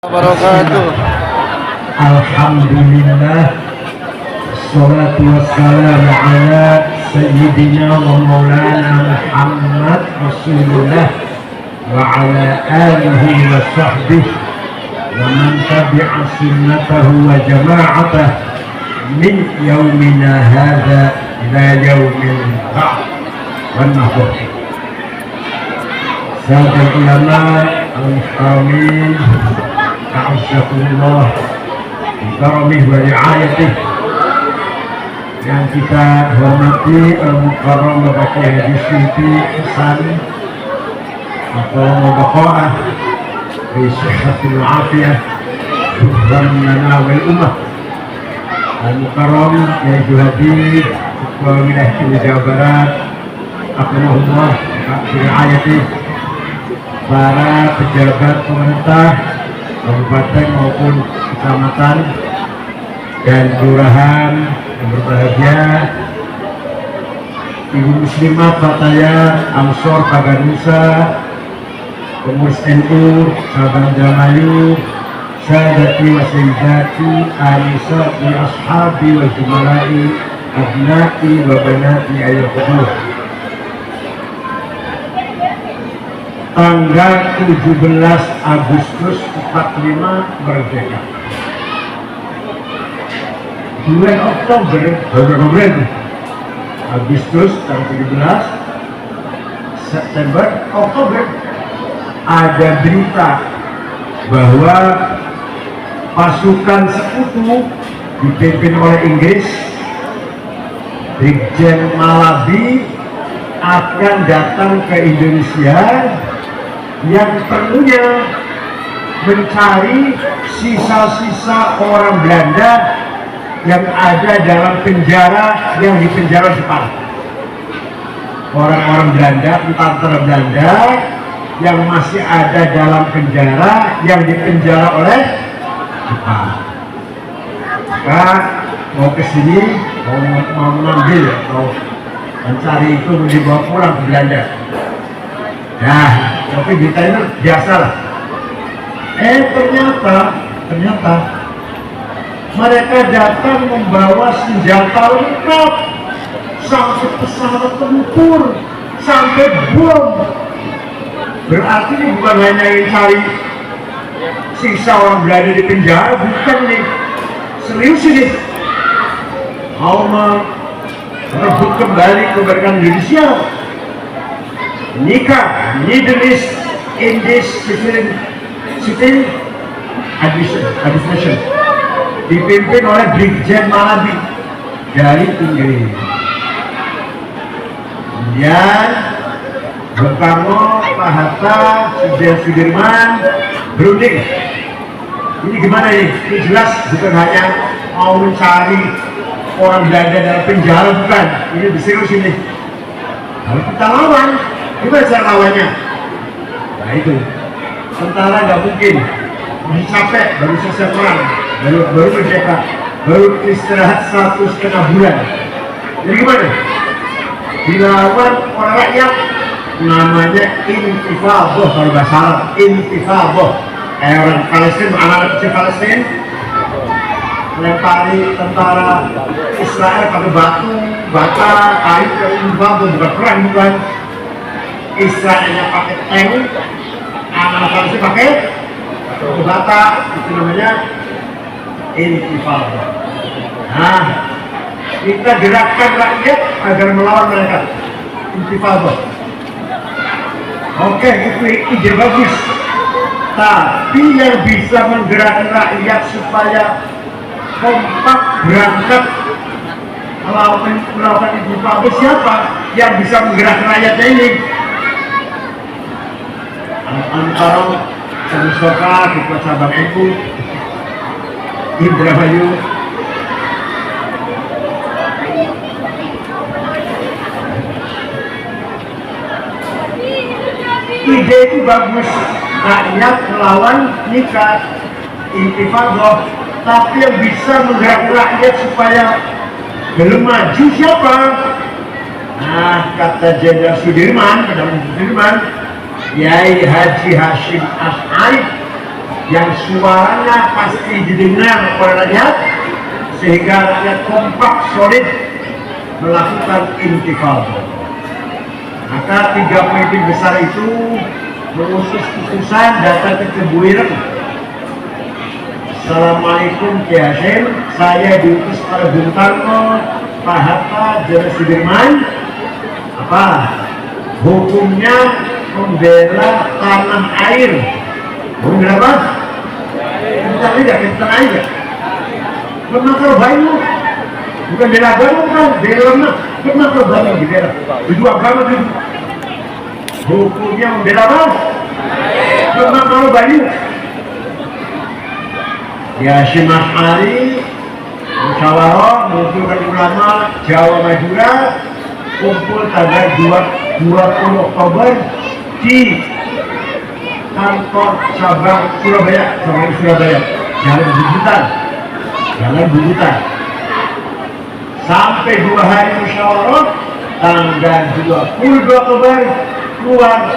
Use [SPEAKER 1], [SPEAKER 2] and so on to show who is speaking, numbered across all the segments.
[SPEAKER 1] Wabarakatuh.
[SPEAKER 2] Alhamdulillah, salatu wassalamu ala sayyidina wa maulana Muhammad Rasulullah wa ala alihi wa sahbihi wa man tabi'a sunnatahu wa jama'atah min yaumina hadha ila yaumil ba'd wan nahur. Sahabat ulama al-muhtaramin, Ta'azzakumullah Karamih wa ri'ayatih, yang kita hormati al-mukarram Bapak Haji Siti Hasan atau Mubaqa'ah fi sihhatil afiyah dan manawil ummah, al-mukarram Haji Haji Ketua Wilayah Jawa Barat akromahullah fi ri'ayatih, para pejabat pemerintah kabupaten maupun kecamatan dan kelurahan yang berbahagia, ibu muslimat Fataya Ansor Paganusa, pengurus NU Sabang Jamayu, sadati wa sayyidati anisati ashabi wa jumalai abnai wa banati ayat qudur. Tanggal 17 Agustus 45 merdeka. Bulan Oktober, Agustus tanggal 17, September, Oktober, ada berita bahwa pasukan sekutu dipimpin oleh Inggris, Brigjen Malabi, akan datang ke Indonesia yang perlunya mencari sisa-sisa orang Belanda yang ada dalam penjara, yang dipenjara Jepang. Orang-orang Belanda, tentara Belanda yang masih ada dalam penjara, yang dipenjara oleh Jepang. Maka mau ke sini, mau mengambil atau mencari itu, dibawa pulang ke Belanda. Nah, tapi ditanya biasa lah. Ternyata mereka datang membawa senjata lengkap, sampai pesawat tempur, sampai bom. Berarti ini bukan hanya yang cari sisa orang Belanda di penjara, bukan nih. Serius ini. Mau merebut kembali kemerdekaan Indonesia. Nikah Middle East Indies Civil Administration dipimpin oleh Brigjen Malabi dari Inggris. Kemudian Bung Karno, Pak Hatta, Sudirman berunding. Ini gimana ini? Ini jelas bukan hanya mau mencari orang Belanda dalam penjara, bukan. Ini serius ini. Kalau kita lawan, gimana cara lawannya? Nah itu, tentara nggak mungkin. Masih capek, baru selesai perang, baru merdeka, baru istirahat 1,5 bulan. Jadi gimana? Dilawan oleh rakyat, namanya intifadah kalau bahasa Arab, intifadah. Orang Palestina, anak-anak kecil Palestina melempari tentara Israel pakai batu, bata, kayu, intifadah, bukan perang, bukan. Israelnya pakai tank, anak-anak Palestina pakai bata, itu namanya intifadah. Nah, kita gerakkan rakyat agar melawan mereka, intifadah. Oke, itu ide bagus. Tapi yang bisa menggerakkan rakyat supaya kompak berangkat melakukan intifadah siapa? Yang bisa menggerakkan rakyatnya ini? Al-Mukarram Mustafa, Ketua Cabang NU Indramayu. Ide itu bagus, rakyat melawan nikah intifadah, tapi yang bisa menggerakkan rakyat supaya belum maju siapa? Nah, kata Jenderal Sudirman, Kiai Haji Hashim Asy'ari, yang suaranya pasti didengar oleh rakyat, sehingga rakyat kompak solid melakukan intifada. Maka tiga pemimpin besar itu mengusus putusan datang ke Tebuireng. Assalamualaikum Ki Hashim, saya diutus oleh Bung Karno, Pak Hatta, Jenderal Sudirman. Apa? Hukumnya membela tanah air. Membela apa? Kita aja. Memakar banyu. Bukan bela agama, bukan bela lemah. Memakar banyu dibela. Itu agama itu. Hukumnya membela apa? Memakar banyu. Ya Hashim Ash'ari musyawarah mengumpulkan ulama Jawa Madura, kumpul tanggal 20 Oktober di kantor cabang Surabaya, Jalan Bubutan. Sampai 2 hari musyawarah, tanggal 22 Oktober keluar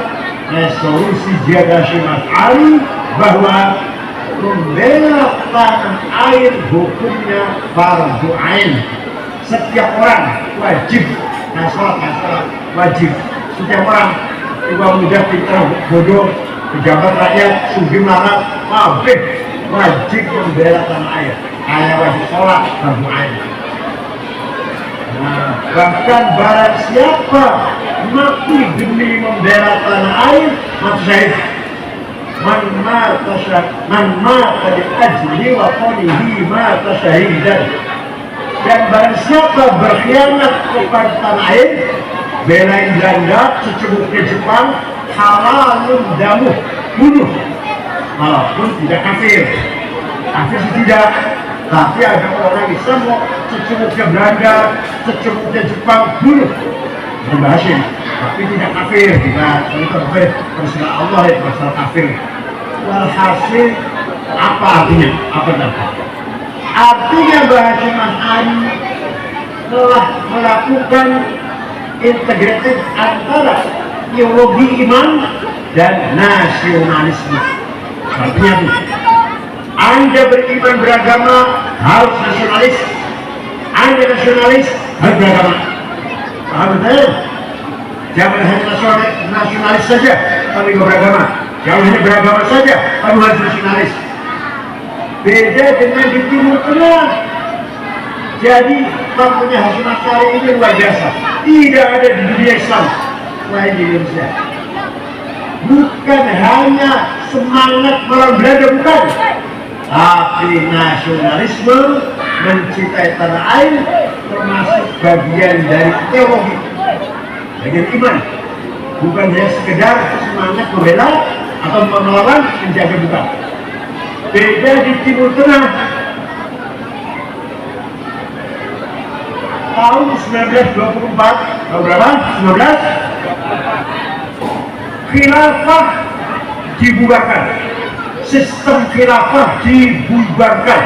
[SPEAKER 2] resolusi Hashim Ash'ari bahwa membela tanah air hukumnya fardu ain. Setiap orang wajib sholat wajib. Setiap orang tua muda, pintar, bodoh, pejabat rakyat, sugih melarat, wajib membela tanah air. Hanya wajib sholat fardu ain. Nah, bahkan barang siapa mati demi membela tanah air, mati syahid. Man mata di ajli wa qalihi mata syahidan. Dan barang siapa berkhianat kepada tanah air, belain Belanda, cecebuknya Jepang, halalun damu, bunuh. Walaupun tidak kafir tidak, tapi ada orang Islam mau cecebuknya Belanda, cecebuknya Jepang, bunuh. Berbahasa, tapi tidak kafir. Itu terserah Allah, ya masalah kafir. Walhasil apa artinya? Artinya bahasa Mas Ari telah melakukan integratif antara ideologi iman dan nasionalisme. Artinya itu, Anda beriman beragama harus nasionalis, Anda nasionalis harus beragama. Paham betul? Jangan hanya nasionalis saja tapi beragama. Jangan hanya beragama saja tapi harus nasionalis. Beda dengan di Timur Tengah. Jadi kampungnya Hashim Ash'ari ini luar biasa. Tidak ada di dunia Islam selain di Indonesia. Bukan hanya semangat melawan Belanda, bukan, tapi nasionalisme, mencintai tanah air, termasuk bagian dari teologi, bagian iman. Bukan hanya sekedar semangat membela atau melawan, menjaga, bukan. Beda di Timur Tengah. Tahun 1924, tahun berapa? 19? Khilafah dibubarkan. Sistem khilafah dibubarkan.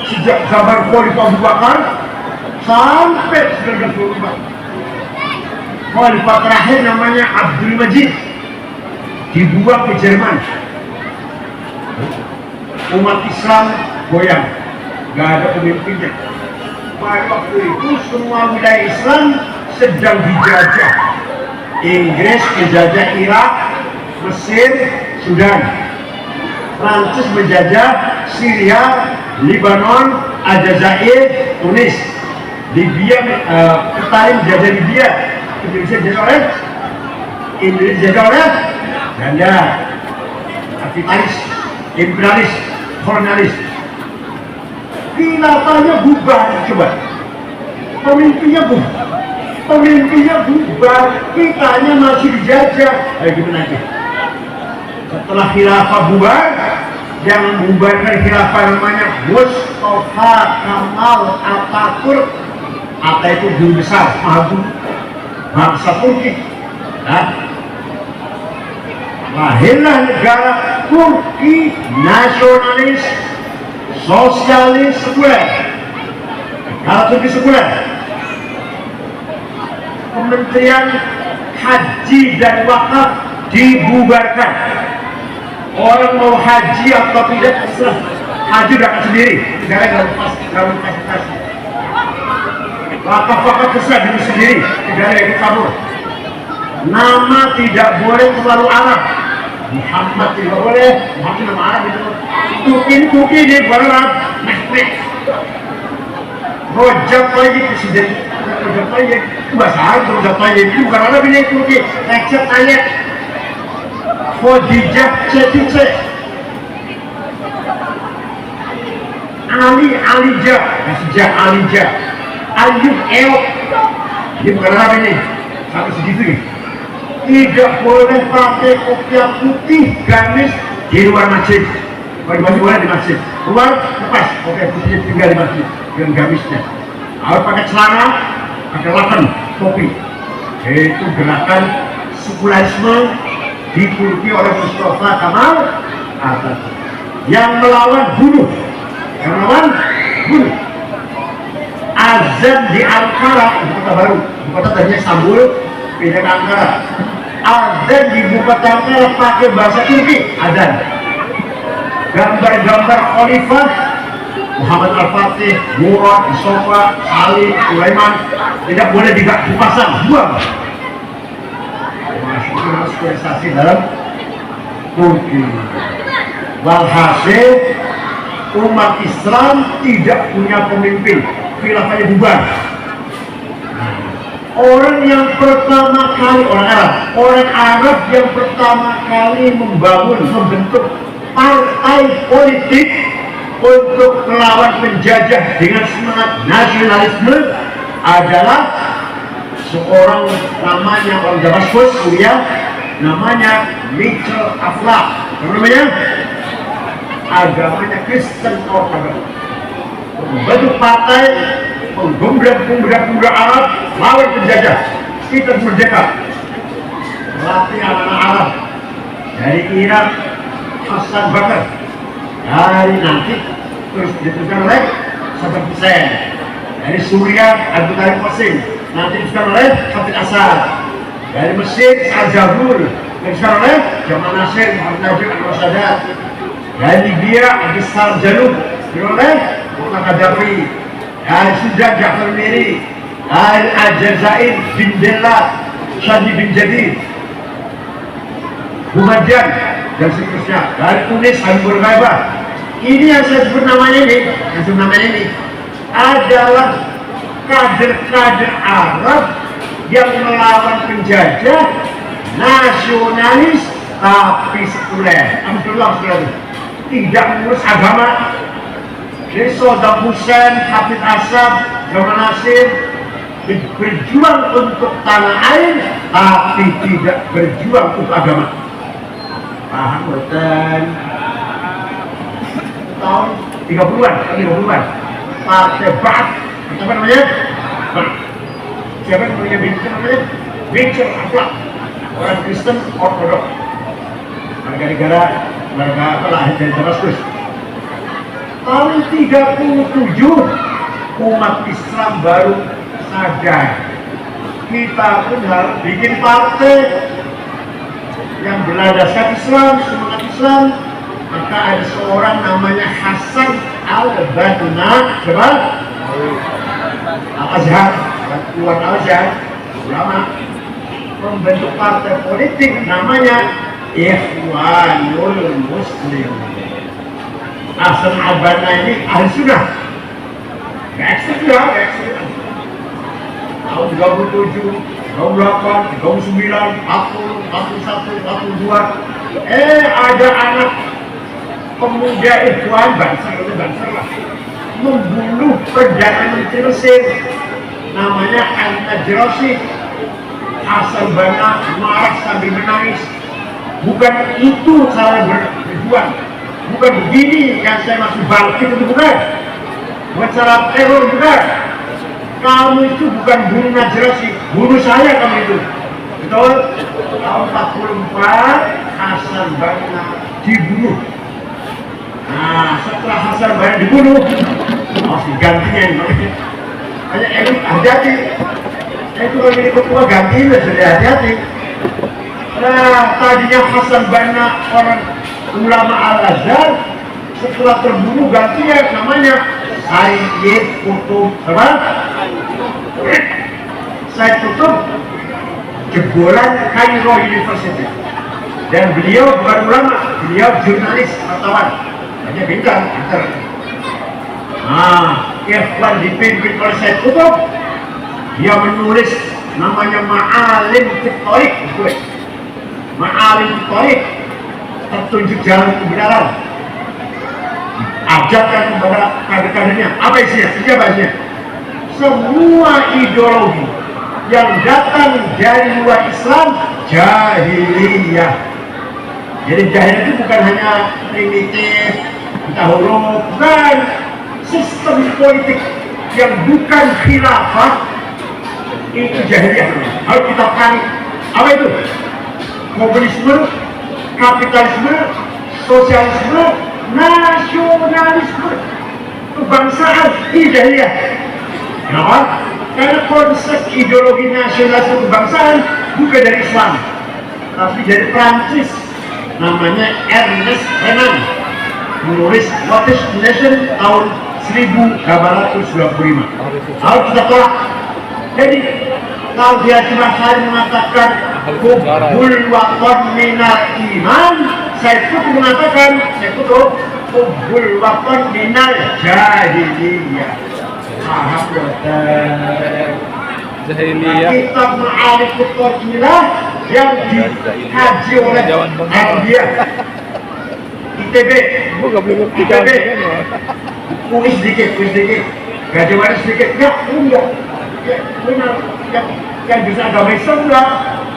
[SPEAKER 2] Sejak zaman Khalifah Abu Bakar sampai 1924. Khalifah terakhir namanya Abdul Majid, dibuang ke Jerman. Umat Islam goyang, gak ada pemimpinnya. Pada waktu itu semua wilayah Islam sedang dijajah. Inggris menjajah Irak, Mesir, Sudan. Prancis menjajah Syria, Lebanon, Aljazair, Tunis. Libya, Italia menjajah Libya. Indonesia dijajah oleh Belanda. Kapitalis, imperialis, kolonialis. Khilafahnya bubar, coba. Pemimpinnya bubar, kitanya masih dijajah. Ayo gimana nanti? Setelah khilafah bubar, yang membubarkan khilafah namanya Mustafa Kemal Atatürk. Atta itu guru besar, maha guru, bangsa Turki. Lahirlah negara Turki nasionalis, sosialis sekuler. Negara Turki sekuler. Kementerian Haji dan Wakaf dibubarkan. Orang mau haji atau tidak terserah. Haji berangkat sendiri, negara dalam fasilitasi. Wakaf terserah diri sendiri, negara yang kabur. Nama tidak boleh terlalu Arab. Muhammad tidak boleh, Muhammad nama Arab itu. Tuki ini bukan Arab. Rojak lagi presiden, Rojak lagi itu bahasa Arab, Rojak lagi itu bukan Arab ini Turki. Lecet ayat. Khadijah C2C, Alijah, Ayub Eok, ini bukan Arab ini, sampai segitu ya. Tidak boleh pakai kopiah putih gamis di luar masjid. Kalau di masjid boleh di masjid, luar lepas kopiah putihnya tinggal di masjid dengan gamisnya. Harus pakai celana, pakai lapan topi. Itu gerakan sekularisme diikuti oleh Mustafa Kemal Atatürk yang melawan bunuh, azan di Ankara, ibu kota baru, ibu kota tadinya Istanbul, pindah ke Ankara. Azan di ibu kota Ankara pakai bahasa Turki, azan. Gambar-gambar khalifah Muhammad Al-Fatih, Murad, Mustafa, Ali, Sulaiman tidak boleh dipasang, buang. Sosialisasi dalam Turki. Walhasil umat Islam tidak punya pemimpin, khilafahnya bubar. Orang yang pertama kali orang Arab yang pertama kali membentuk partai politik untuk melawan penjajah dengan semangat nasionalisme adalah seorang namanya orang Damaskus, kuliah, namanya Mitchell Aflaq. Namanya agamanya Kristen Orthodox. Membentuk partai pemuda Arab lawan penjajah. Kita merdeka. Melatih anak-anak Arab dari Irak Hasan Bakar, dari nanti terus diteruskan oleh Saddam Hussein, dari Suriah Abdul Qasim Qasim, nanti diteruskan oleh Hafid Asad, dari Mesir Al-Jabur, diteruskan oleh Jamal Nasir, Muhammad Najib Al-Sadat, dari Libya Abdul Salam Jalub, diteruskan oleh Muhammad Gaddafi, dari Sudan Ja'far Miri, dari Aljazair bin Bella, Shadi bin Jadid, Bumajan, dan seterusnya, dari Tunis Habibur Ghaibah. Ini yang saya sebut namanya ini, adalah kader-kader Arab yang melawan penjajah, nasionalis tapi sekuler. Alhamdulillah, tidak mengurus agama. Jadi Saddam Hussein, Hafid Asad, Jamal Nasir berjuang untuk tanah air tapi tidak berjuang untuk agama. Paham betul? Tahun 30-an, Partai Ba'ath, apa namanya? Siapa yang punya Mitchell Aflaq, orang Kristen Orthodox, warga lahir dari Damaskus. Tahun 37 umat Islam baru sadar kita pun harus bikin partai yang berlandaskan Islam, semangat Islam. Maka ada seorang namanya Hasan Al-Banna, Al-Azhar, Tuan Al-Azhar, ulama, membentuk partai politik namanya Ikhwanul Muslim. Hasan Al-Banna ini ahli sunnah, ekstrim. Tahun 37, 38, 39, 40, 41, 42, ada anak pemuda Ikhwan Banser lah membunuh Perdana Menteri Mesir namanya Al-Najrasi. Hasan Banna marah sambil menangis. Bukan itu cara berjuang, bukan begini yang saya maksud bangkit, itu bukan cara teror juga. Kamu itu bukan bunuh Najrasi, bunuh saya kamu itu. Betul? Tahun 44 Hasan Banna dibunuh. Nah, setelah Hasan Banna dibunuh, harus digantinya ini. Hanya elit hati-hati. Itu kalau jadi ketua gantiin sudah hati-hati. Nah, tadinya Hasan Banna orang ulama Al-Azhar setelah terbunuh ganti ya namanya Sayyid Qutb apa? Sayyid Qutb jebolan Cairo University, dan beliau bukan ulama, beliau jurnalis wartawan, hanya pintar. Ikhwan dipimpin oleh Sayyid Qutb, dia menulis namanya Ma'alim Fit Thariq, Ma'alim Fit Thariq, petunjuk jalan kebenaran, ajarkan kepada kader-kadernya. Apa isinya? Semua ideologi yang datang dari luar Islam jahiliyah. Jadi jahiliyah itu bukan hanya primitif, entah huruf, bukan. Sistem politik yang bukan khilafah itu jahiliyah. Harus kita cari apa itu? Komunisme, kapitalisme, sosialisme, nasionalisme, kebangsaan, ini jahiliyah. Kenapa? Karena konsep ideologi nasionalisme kebangsaan bukan dari Islam, tapi dari Prancis. Namanya Ernest Renan, menulis What is Nation tahun 1825. Harus kita tolak. Jadi kalau dia cuma hari mengatakan hubbul watan minal iman, saya pun mengatakan hubbul watan minal jahiliyah. Paham jahiliyah. Kitab Ma'arif Qutbiyah yang dikaji oleh dia ITB. Kuis sedikit, gajah waris sedikit, enggak. Ya, benar, yang bisa agama Islam enggak.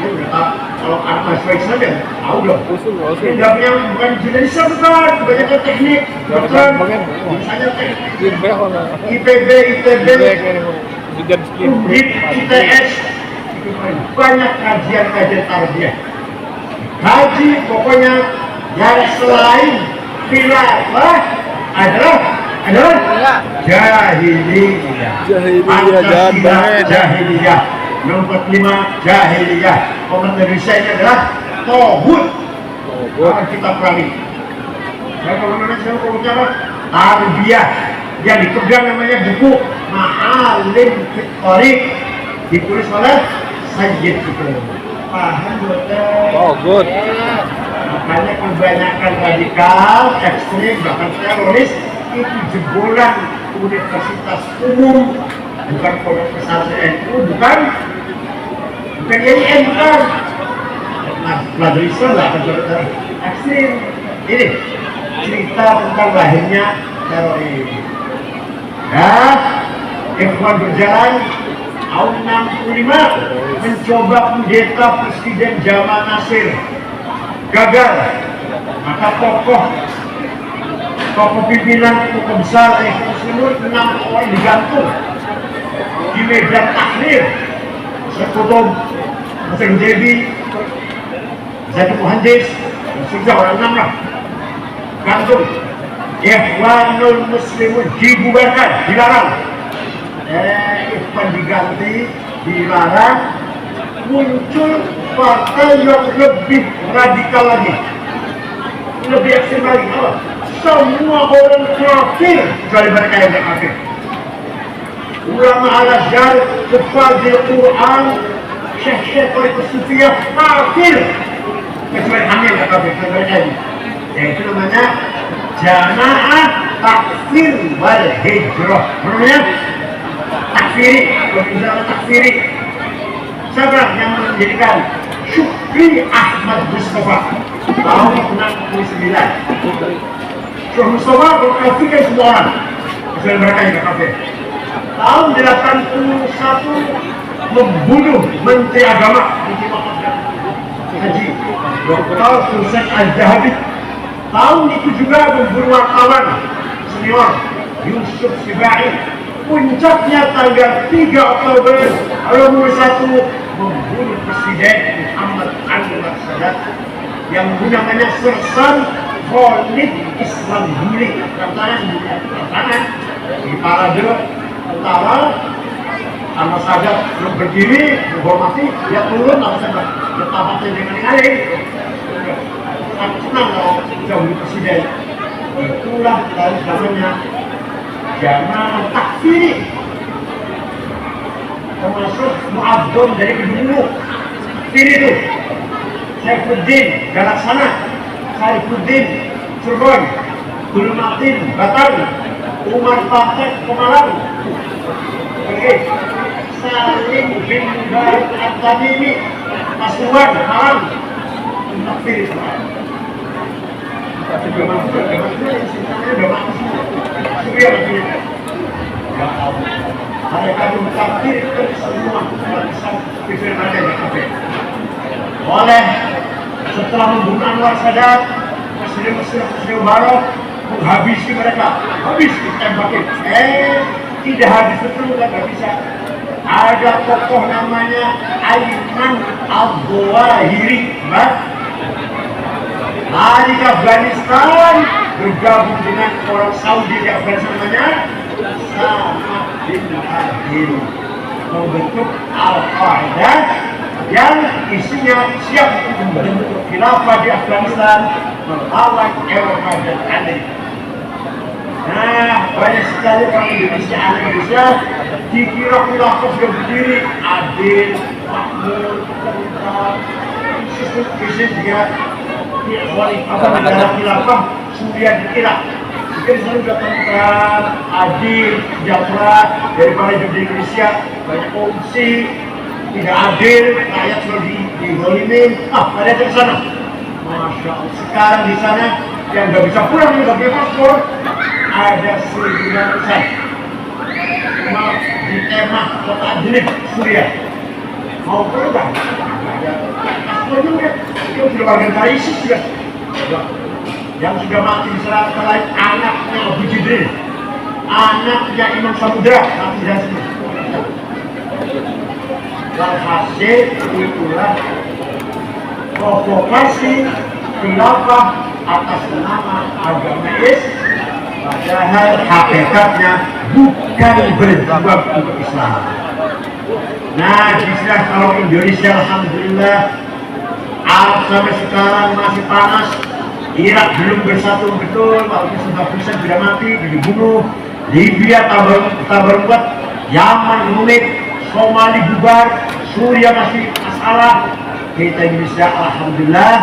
[SPEAKER 2] Ya udah, kalau anak mahasiswa Islam ya, tahu dong. Ini yang bukan jurnalisme bukan, kebanyakan teknik, bukan. Misalnya IPB, Undip, ITS, banyak kajian tarbiyah. Kaji pokoknya yang selain khilafah adalah jahiliyah. Jahiliyah. Nomor 5 jahiliyah. Komentar Indonesia ini adalah tohut. Akan kita perangi. Saya kalau bicara tarbiyah yang dipegang namanya buku Ma'alim Fit Thariq, ditulis oleh Sayyid Qutb. Paham betul?
[SPEAKER 1] Oh, good.
[SPEAKER 2] Makanya kebanyakan radikal, ekstrim, bahkan teroris itu jebolan universitas umum, bukan pondok pesantren NU, bukan YIN, bukan. Nah, belajar Islam lah, kan ekstrim. Ini cerita tentang lahirnya teroris. Nah, ikhwan berjalan tahun 65 mencoba kudeta Presiden Jamal Nasir, gagal. Maka tokoh pimpinan, tokoh besar Muslimun 6 orang digantung di medan Tahrir. Sekutum Hasan Jebi, Zaid Muhandis, sejauh orang 6 lah gantung. Ikhwanul Muslimun dibubarkan, dilarang. Ikhwan diganti, dilarang. Muncul partai yang lebih radikal lagi, lebih ekstrem lagi. Semua orang kafir kecuali mereka yang tidak kafir. Ulama Al-Azhar, Fadhil Quran, Syekh Sufiah kafir kecuali kami yang tidak kafir. Itu namanya Jamaah Takfir wal Hijrah. Namanya takfiri, takfiri. Siapa yang mendirikan? Syukri Ahmad Mustafa tahun 69. Syukri Mustafa mengkafirkan semua orang kecuali mereka yang tidak kafir. Tahun 81 membunuh Menteri Agama Haji Dr. Hussein Al-Zahabi. Tahun itu juga membunuh wartawan senior Yusuf Sibai. Puncaknya tanggal 3 Oktober 2001 membunuh Presiden Muhammad Anwar Sadat yang namanya Sersan Khalid Islam Huli. Tantangan di parade utara, Anwar Sadat belum berdiri menghormati, dia turun langsung bertabatnya dengan kali. akan senang kalau jadi presiden. Itulah dari namanya zaman takfiri, termasuk Mu'adzam dari Kedungulu. Takfiri itu Saifuddin Galaksana, Saifuddin Cirebon, Gulmatin Batam, Umar Patek Pemalang, Salim bin Barat At-Tamimi Pasuruan Malang. Takfiri semua. Mereka mentakdirkan semua barisan firman oleh setelah membunuh Anwar Sadat, Presiden Hosni Mubarak menghabisi mereka, habis ditembakin. Tidak habis betul, nggak bisa. Ada tokoh namanya Ayman Al-Zawahiri, lari ke Afghanistan, bergabung dengan orang Saudi di Afghanistan namanya Samad bin Adil, membentuk Al-Qaeda yang isinya siap membentuk khilafah di Afghanistan melawan Eropa dan Amerika. Nah, banyak sekali orang Indonesia dikira khilafah sudah berdiri, adil, makmur, tentang, sistem krisis juga negara khilafah Suria di Irak. Mungkin saya sudah tentang adil, sejahtera daripada di Indonesia, banyak korupsi, tidak adil, rakyat sudah digolimin. Ada di sana. Masya Allah. Sekarang di sana yang nggak bisa pulang, nggak punya paspor, ada 1.900-an. Cuma di Kemah, kota Adlib, Suria. Mau pulang? Paspornya udah, itu sudah warga negara ISIS juga. Yang sudah mati di sana lain anaknya Abu Jibril, anaknya Imam Samudra mati di sini. Walhasil itulah provokasi khilafah atas nama agama Islam, padahal hakikatnya bukan berjuang untuk Islam. Nah, disinilah kalau Indonesia alhamdulillah sampai sekarang masih panas. Irak belum bersatu betul, walaupun sudah pusat sudah mati, dibunuh. Libya tak berbuat, Yaman rumit, Somali bubar, Suria masih masalah. Kita Indonesia alhamdulillah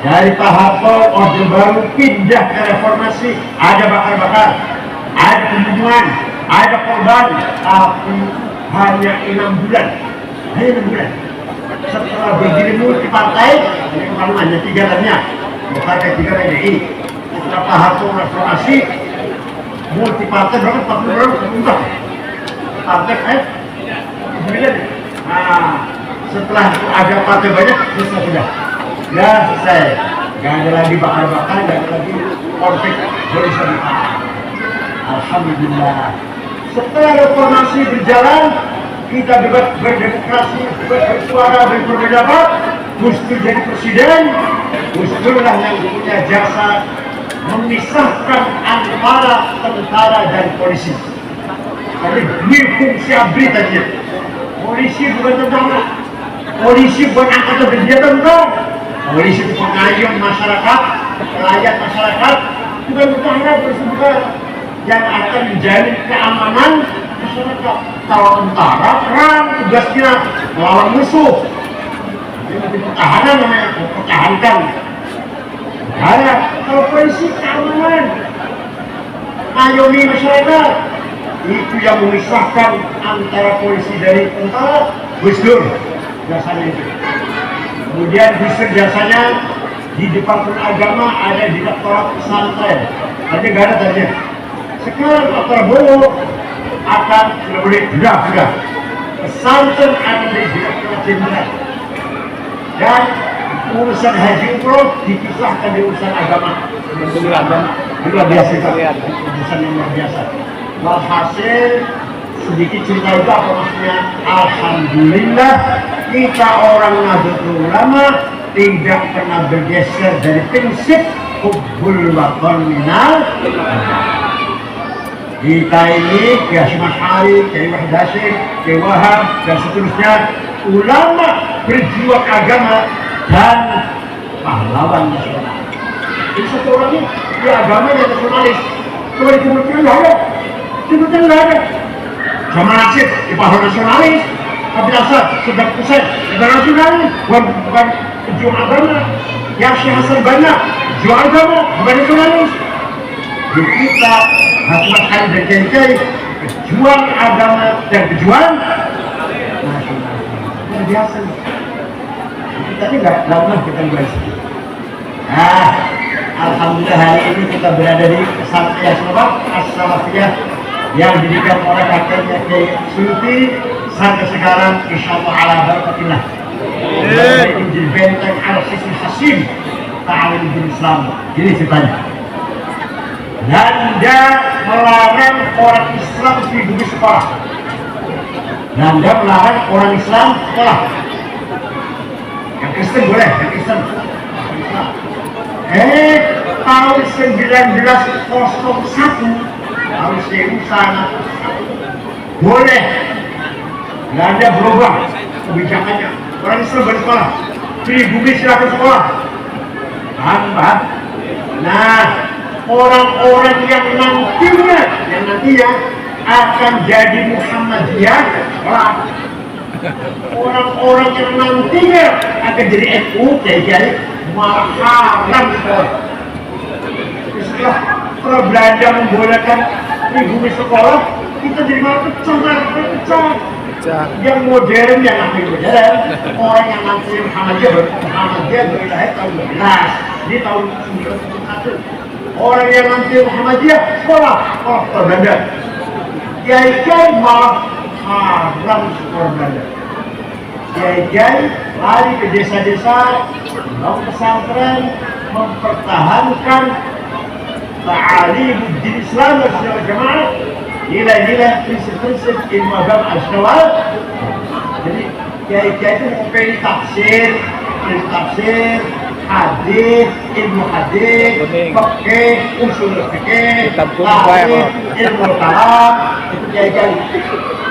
[SPEAKER 2] dari Pak Harto Orde Baru pindah ke reformasi, ada bakar-bakar, ada pembunuhan, ada korban, tapi hanya 6 bulan. Hanya 6 bulan. Setelah berdiri multi partai, hanya 3 lainnya, partai 3 PDI. Setelah Pak Harto reformasi, multi partai berapa? 40 berapa? Partai 9. Nah, setelah ada partai banyak, selesai sudah. Ya selesai. Gak ada lagi bakar-bakar, gak ada lagi konflik horizontal. Alhamdulillah. Setelah reformasi berjalan, kita bebas berdemokrasi, bebas bersuara, berpendapat. Gus Dur jadi presiden. Gus Dur lah yang punya jasa memisahkan antara tentara dan polisi. Tapi dua fungsi abri tadi. Polisi bukan tentara, polisi bukan angkatan bersenjata, bukan. Polisi itu pengayom masyarakat, rakyat masyarakat, bukan tentara bersenjata yang akan menjamin keamanan masyarakat. Kalau tentara perang, tugasnya melawan musuh. Ini pertahanan namanya, mempertahankan. Ada kalau polisi keamanan, mengayomi masyarakat. Itu yang memisahkan antara polisi dari tentara. Gus Dur jasanya itu. Kemudian Gus Dur jasanya di Departemen Agama ada Direktorat Pesantren. Tadi nggak ada tadinya. Sekarang Pak Prabowo akan sudah boleh sudah pesantren akan dari Direktorat Jenderal dan urusan haji umroh dipisahkan dari urusan agama. Luar biasa, urusan yang luar biasa. Walhasil sedikit cerita itu apa maksudnya? Alhamdulillah kita orang Nahdlatul Ulama tidak pernah bergeser dari prinsip hubbul watan minal. Kita ini Kiai Hasyim Asy'ari, Kiai Wahid Hasyim, Kiai Wahab dan seterusnya ulama berjuang agama dan pahlawan nasional. Jadi satu orang ini di agama yang nasionalis. Coba disebutkan nggak ada, disebutkan nggak ada. Zaman Nasir di pasar nasionalis, Abdul Asad, Saddam Hussein, negara nasionalis, bukan pejuang agama. Yang Syekh Hasan Banna, pejuang agama, bukan nasionalis. Di kita, Hasan Khan dan Kiai, pejuang agama dan pejuang nasionalis. Luar biasa nih. Kita ini nggak lama kita bahas. Nah, alhamdulillah hari ini kita berada di pesantren As-Salafiyah yang didirikan oleh kakeknya Kiai Suyuti sampai sekarang insyaallah ala barakatillah. Menjadi benteng al-Sisi Hasim ta'alim Islam. Ini ceritanya. Nanda melarang orang Islam pergi sekolah. Nanda melarang orang Islam sekolah. Yang Kristen boleh, yang Kristen. Tahun 1901 tahun 1901 boleh, nggak ada berubah kebijakannya. Orang Islam bersekolah, pribumi silakan sekolah. Paham? Nah, orang-orang yang nantinya akan jadi Muhammadiyah, orang-orang yang nantinya akan jadi NU, jadi malah haram sekolah. Setelah Belanda membolehkan pribumi sekolah, kita jadi malah pecah. Yang modern, yang nanti modern, orang yang nanti Muhammadiyah berlahir tahun 12, ini tahun 1971. Orang yang nanti Muhammadiyah sekolah Belanda. Kiai malah haram sekolah Belanda. Kiai lari ke desa-desa, membangun pesantren, mempertahankan ta'alim din Islam dan jamaah, nilai-nilai prinsip-prinsip ilmu agama al-syawal. Jadi kiai-kiai itu mempelajari tafsir, hadis, ilmu hadis, fikih, usul fikih, tarikh, ilmu kalam, itu kiai-kiai.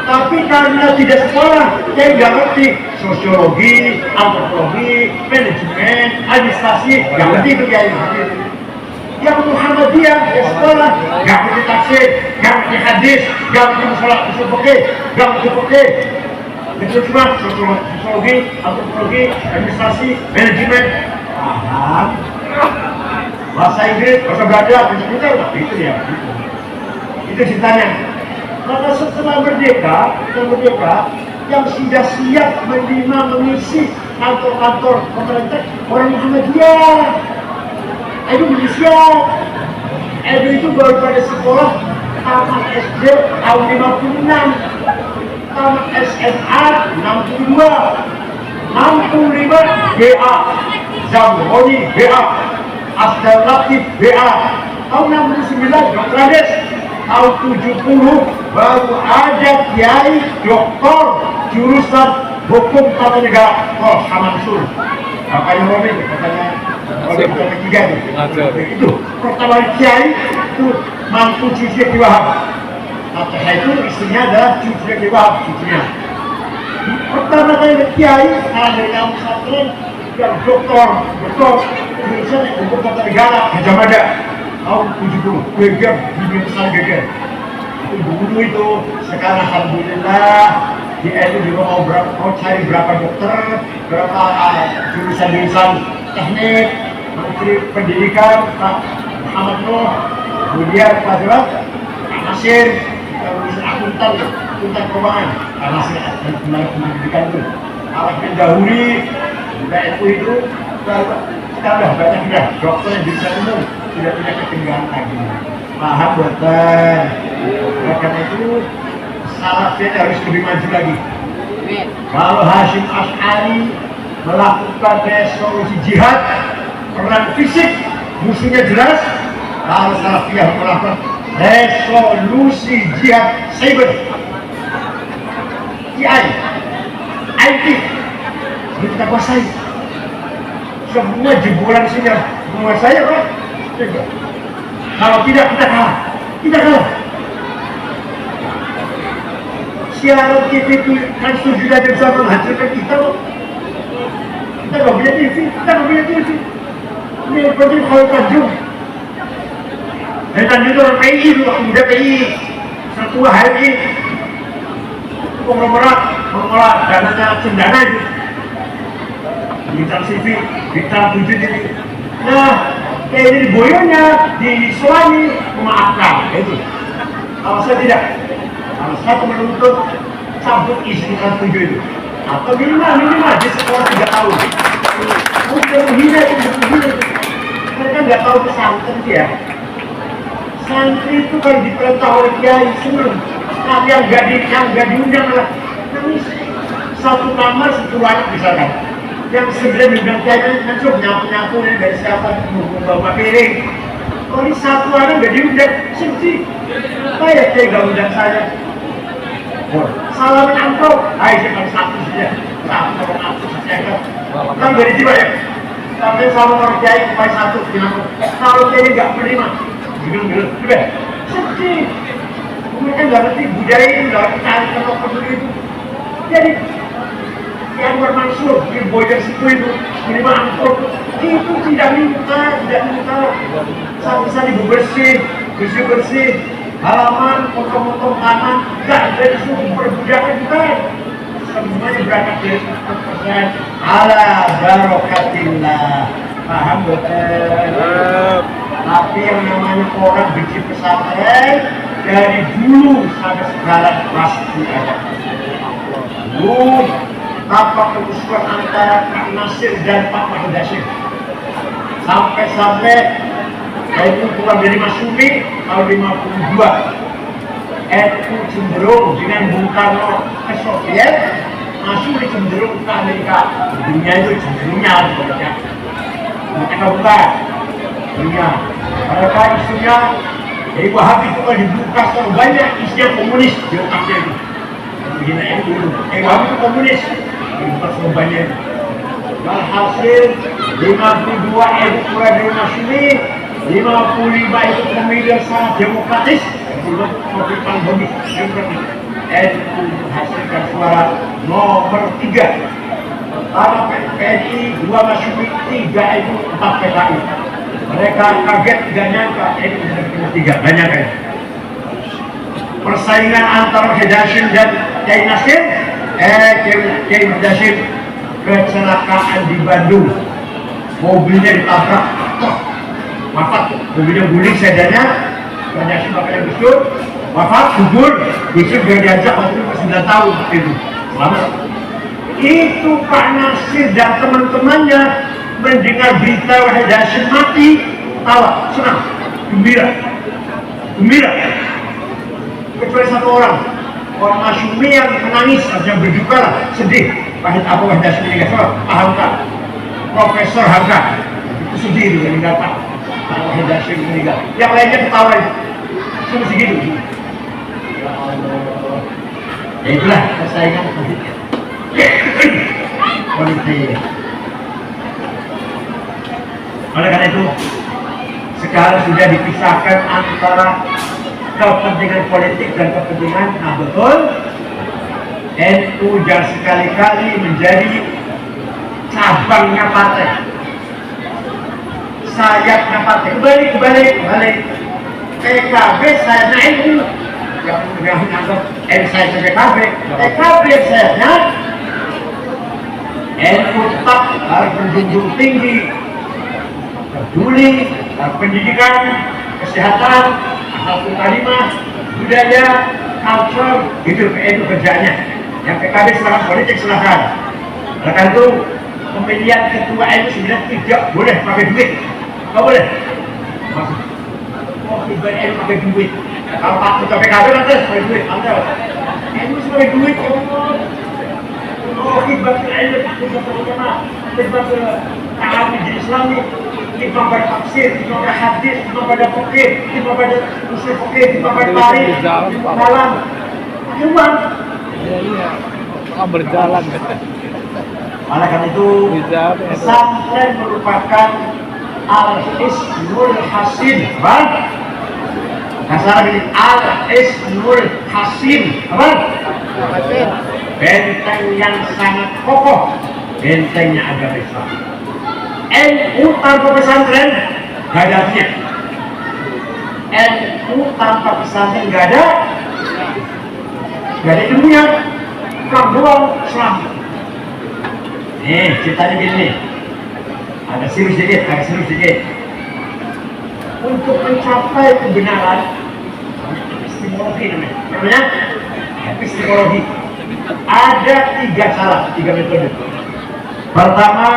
[SPEAKER 2] Tapi karena tidak sekolah, kiai nggak ngerti sosiologi, antropologi, manajemen, administrasi, nggak ngerti itu kiai. Yang Muhammadiyah ya sekolah, nggak ngerti tafsir, nggak ngerti hadis, nggak ngerti masalah usul fikih, nggak ngerti fikih. Itu cuma sosiologi, antropologi, administrasi, manajemen. Paham? Bahasa Inggris, bahasa Belanda, pintar-pintar, itu ya. Itu ceritanya. Maka setelah merdeka, yang sudah siap menerima mengisi kantor-kantor pemerintah orang Muhammadiyah. Itu belum siap. Itu baru pada sekolah tamat SD tahun 56, tamat SMA 62, 65 BA, Zamroni BA, Asdal Latif BA, tahun 69 Dr. Ades, tahun 70 baru ada kiai doktor jurusan hukum tata negara Mansur. Katanya Romi, katanya ketiga itu pertama kiai itu mampu cuci Ki Wahab. Kata itu istrinya adalah cuci Ki Wahab, cucunya. Pertama kali kiai ada yang pesantren yang doktor jurusan hukum tata negara Gajah Mada tahun 70 geger dunia besar geger. Dulu itu sekarang alhamdulillah di NU juga mau cari berapa dokter, berapa jurusan teknik, Menteri Pendidikan Pak Muhammad Nuh, kemudian Pak Nasir, urusan akuntan keuangan, Pak Nasir pendidikan itu, Alak Mendahuri, udah NU itu, sekarang udah banyak udah dokter yang jurusan umum tidak punya ketinggalan lagi. Paham buatan. Karena itu salafnya harus lebih maju lagi. Kalau Hashim Ash'ari melakukan resolusi jihad, perang fisik, musuhnya jelas. Kalau salafiyah melakukan resolusi jihad cyber, IT, kita kuasai. Semua jebolan sini menguasai apa? Kalau tidak, kita kalah. Siaran TV itu kan sudah bisa menghasilkan kita loh. Kita nggak punya TV. Ini yang penting kalau Tanjung. Tanjung itu orang PI itu, orang muda PI. Setua HMI. Konglomerat, mengelola dananya cendana itu. Bintang CV, bintang 7 ini. Nah, kayak ini di boyonya, di Selani, memaafkan. Itu. Kalau saya tidak. Kalau saya menuntut cabut isi bintang 7 itu. Atau minimal di sekolah 3 tahun. Udah menghina itu. Mereka nggak tahu pesantren ya. Santri itu kan diperintah oleh kiai seneng. Nah, yang nggak diundang lah. Nangis. Satu kamar 10 anak misalkan. Yang 9 diundang kiai langsung nyapu dari siapa bawa piring. Kalau ini satu anak nggak diundang, sedih. Kayak kiai nggak undang saya. Salaman angkau, saya kan satu saja. Satu orang aku saja. Kan dari jiwa ya. Tapi sama orang kiai supaya satu kenapa? Kalau kiai nggak menerima, gila, sedih. Mereka nggak ngerti budaya itu, nggak ngerti cara peduli itu. Jadi yang bermaksud di Boyang situ itu menerima angkot itu tidak minta. Satu-satu bersih, halaman, potong-potong tanah, nggak dari suku perbudakan bukan. Semuanya berangkat dari 100%. Ala barokatillah. Paham betul? Tapi yang namanya orang benci pesantren dari dulu sampai sekarang pasti ada. Dulu tanpa kerusuhan antara Pak Nasir dan Pak Mahmud Hashim. Sampai itu keluar dari Masyumi tahun 52. NU cenderung dengan Bung Karno ke Soviet, masuk cenderung ke Amerika. Dunia itu cenderungnya sebenarnya. Mereka bukan dunia. Mereka isunya dari Wahabi itu kan dibuka terlalu banyak isinya komunis di otaknya itu. Begini itu dulu. Wahabi itu komunis dibuka terlalu banyak. Hasil 52 NU keluar dari Masyumi, 55 itu pemilihan sangat demokratis. Komitmen bagi demokrasi. NU menghasilkan suara nomor 3. Karena PNI 2 Masyumi, 3 itu 4 PKI. Mereka kaget, gak nyangka NU bisa 3, gak nyangka. Persaingan antara Hashim dan Kiai Nasir, Kiai Hashim kecelakaan di Bandung. Mobilnya ditabrak, wafat. Mobilnya guling sedannya. Hashim bakal Gusdur, wafat, gugur, Gusdur sudah diajak waktu itu 9 tahun itu. Selamat. Itu Pak Nasir dan teman-temannya mendengar berita Hashim mati, tawa, senang, gembira. Kecuali satu orang Masyumi yang menangis, artinya berduka lah, sedih. Pahit apa Hashim meninggal? Pak Hamka, Profesor Hamka, itu sedih dia meninggal Pak. Kalau Hashim meninggal, yang lainnya ketawa itu. Cuma segitu. Ya Allah. Ya itulah persaingan politiknya. Politik. Oleh karena itu, sekarang sudah dipisahkan antara kepentingan politik dan kepentingan betul. NU jangan sekali-kali menjadi cabangnya partai, sayapnya partai. Kembali. PKB sayapnya NU, yang menganggap saya PKB sayapnya NU tetap harus menjunjung tinggi peduli pendidikan, kesehatan, akhlakul karimah, budaya, culture, itu NU kerjanya. Yang PKB silahkan politik silahkan. Karena itu pemilihan ketua NU sebenarnya tidak boleh pakai duit, nggak boleh. Tiba NU pakai duit. Kalau Pak Ketua PKB nanti pakai duit, anda NU pakai duit. Khidmatul ilm, khidmatul ulama, khidmatul ta'awun Islami, khidmat pada tafsir, khidmat pada hadis, khidmat pada fikih, khidmat pada usul fikih, khidmat pada tarikh, khidmat kalam. Uang.
[SPEAKER 1] Berjalan.
[SPEAKER 2] Oleh karena itu, pesantren merupakan al-ismul hasin, apa? Kasar ini al-ismul hasin, apa? Benteng yang sangat kokoh, bentengnya agama Islam. NU tanpa pesantren gak ada artinya. NU tanpa pesantren gak ada ilmunya, kurang doang Islam. Nih ceritanya gini nih, agak serius sedikit. Untuk mencapai kebenaran, epistemologi namanya epistemologi. Ada 3 metode. Pertama,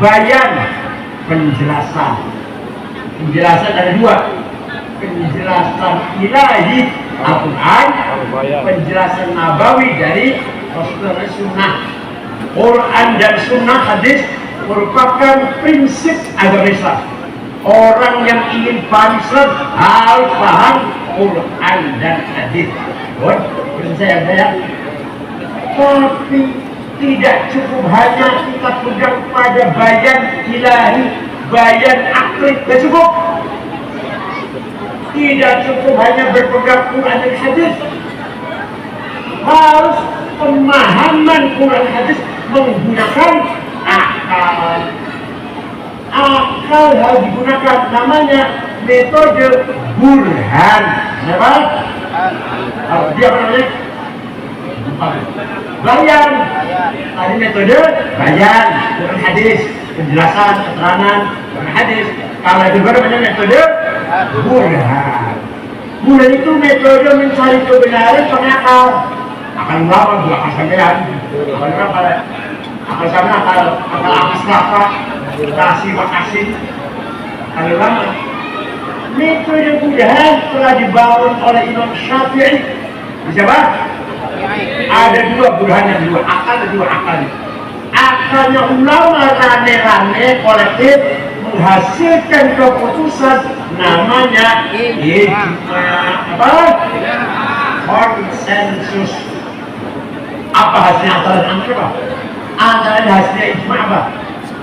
[SPEAKER 2] bayan, penjelasan ada 2, penjelasan ilahi Al-Quran, penjelasan nabawi dari Rasulullah Sunnah. Quran dan Sunnah hadis merupakan prinsip agama Islam. Orang yang ingin paham Islam harus paham Quran dan hadis. Saya tapi tidak cukup hanya kita pegang pada bayan ilahi, bayan akli, tidak cukup. Tidak cukup hanya berpegang Quran dan hadis. Harus pemahaman Quran hadis menggunakan akal. Akal harus digunakan, namanya metode burhan. Kenapa? Dia apa namanya? Bayan. Tadi metode bayan, Quran hadis, penjelasan, keterangan, Quran hadis. Kalau itu namanya metode burhan. Burhan itu metode mencari kebenaran pakai akal. Akal ulama juga akal sampean. Akal sampean akal apa? Makasih. Akal ulama. Metode burhan telah dibangun oleh Imam Syafi'i. Siapa? Ada 2 burhan yang 2, akal ada 2 akal. Akalnya ulama rame-rame kolektif menghasilkan keputusan namanya ijma. Apa? Konsensus. Apa hasilnya antara hasilnya ijma apa?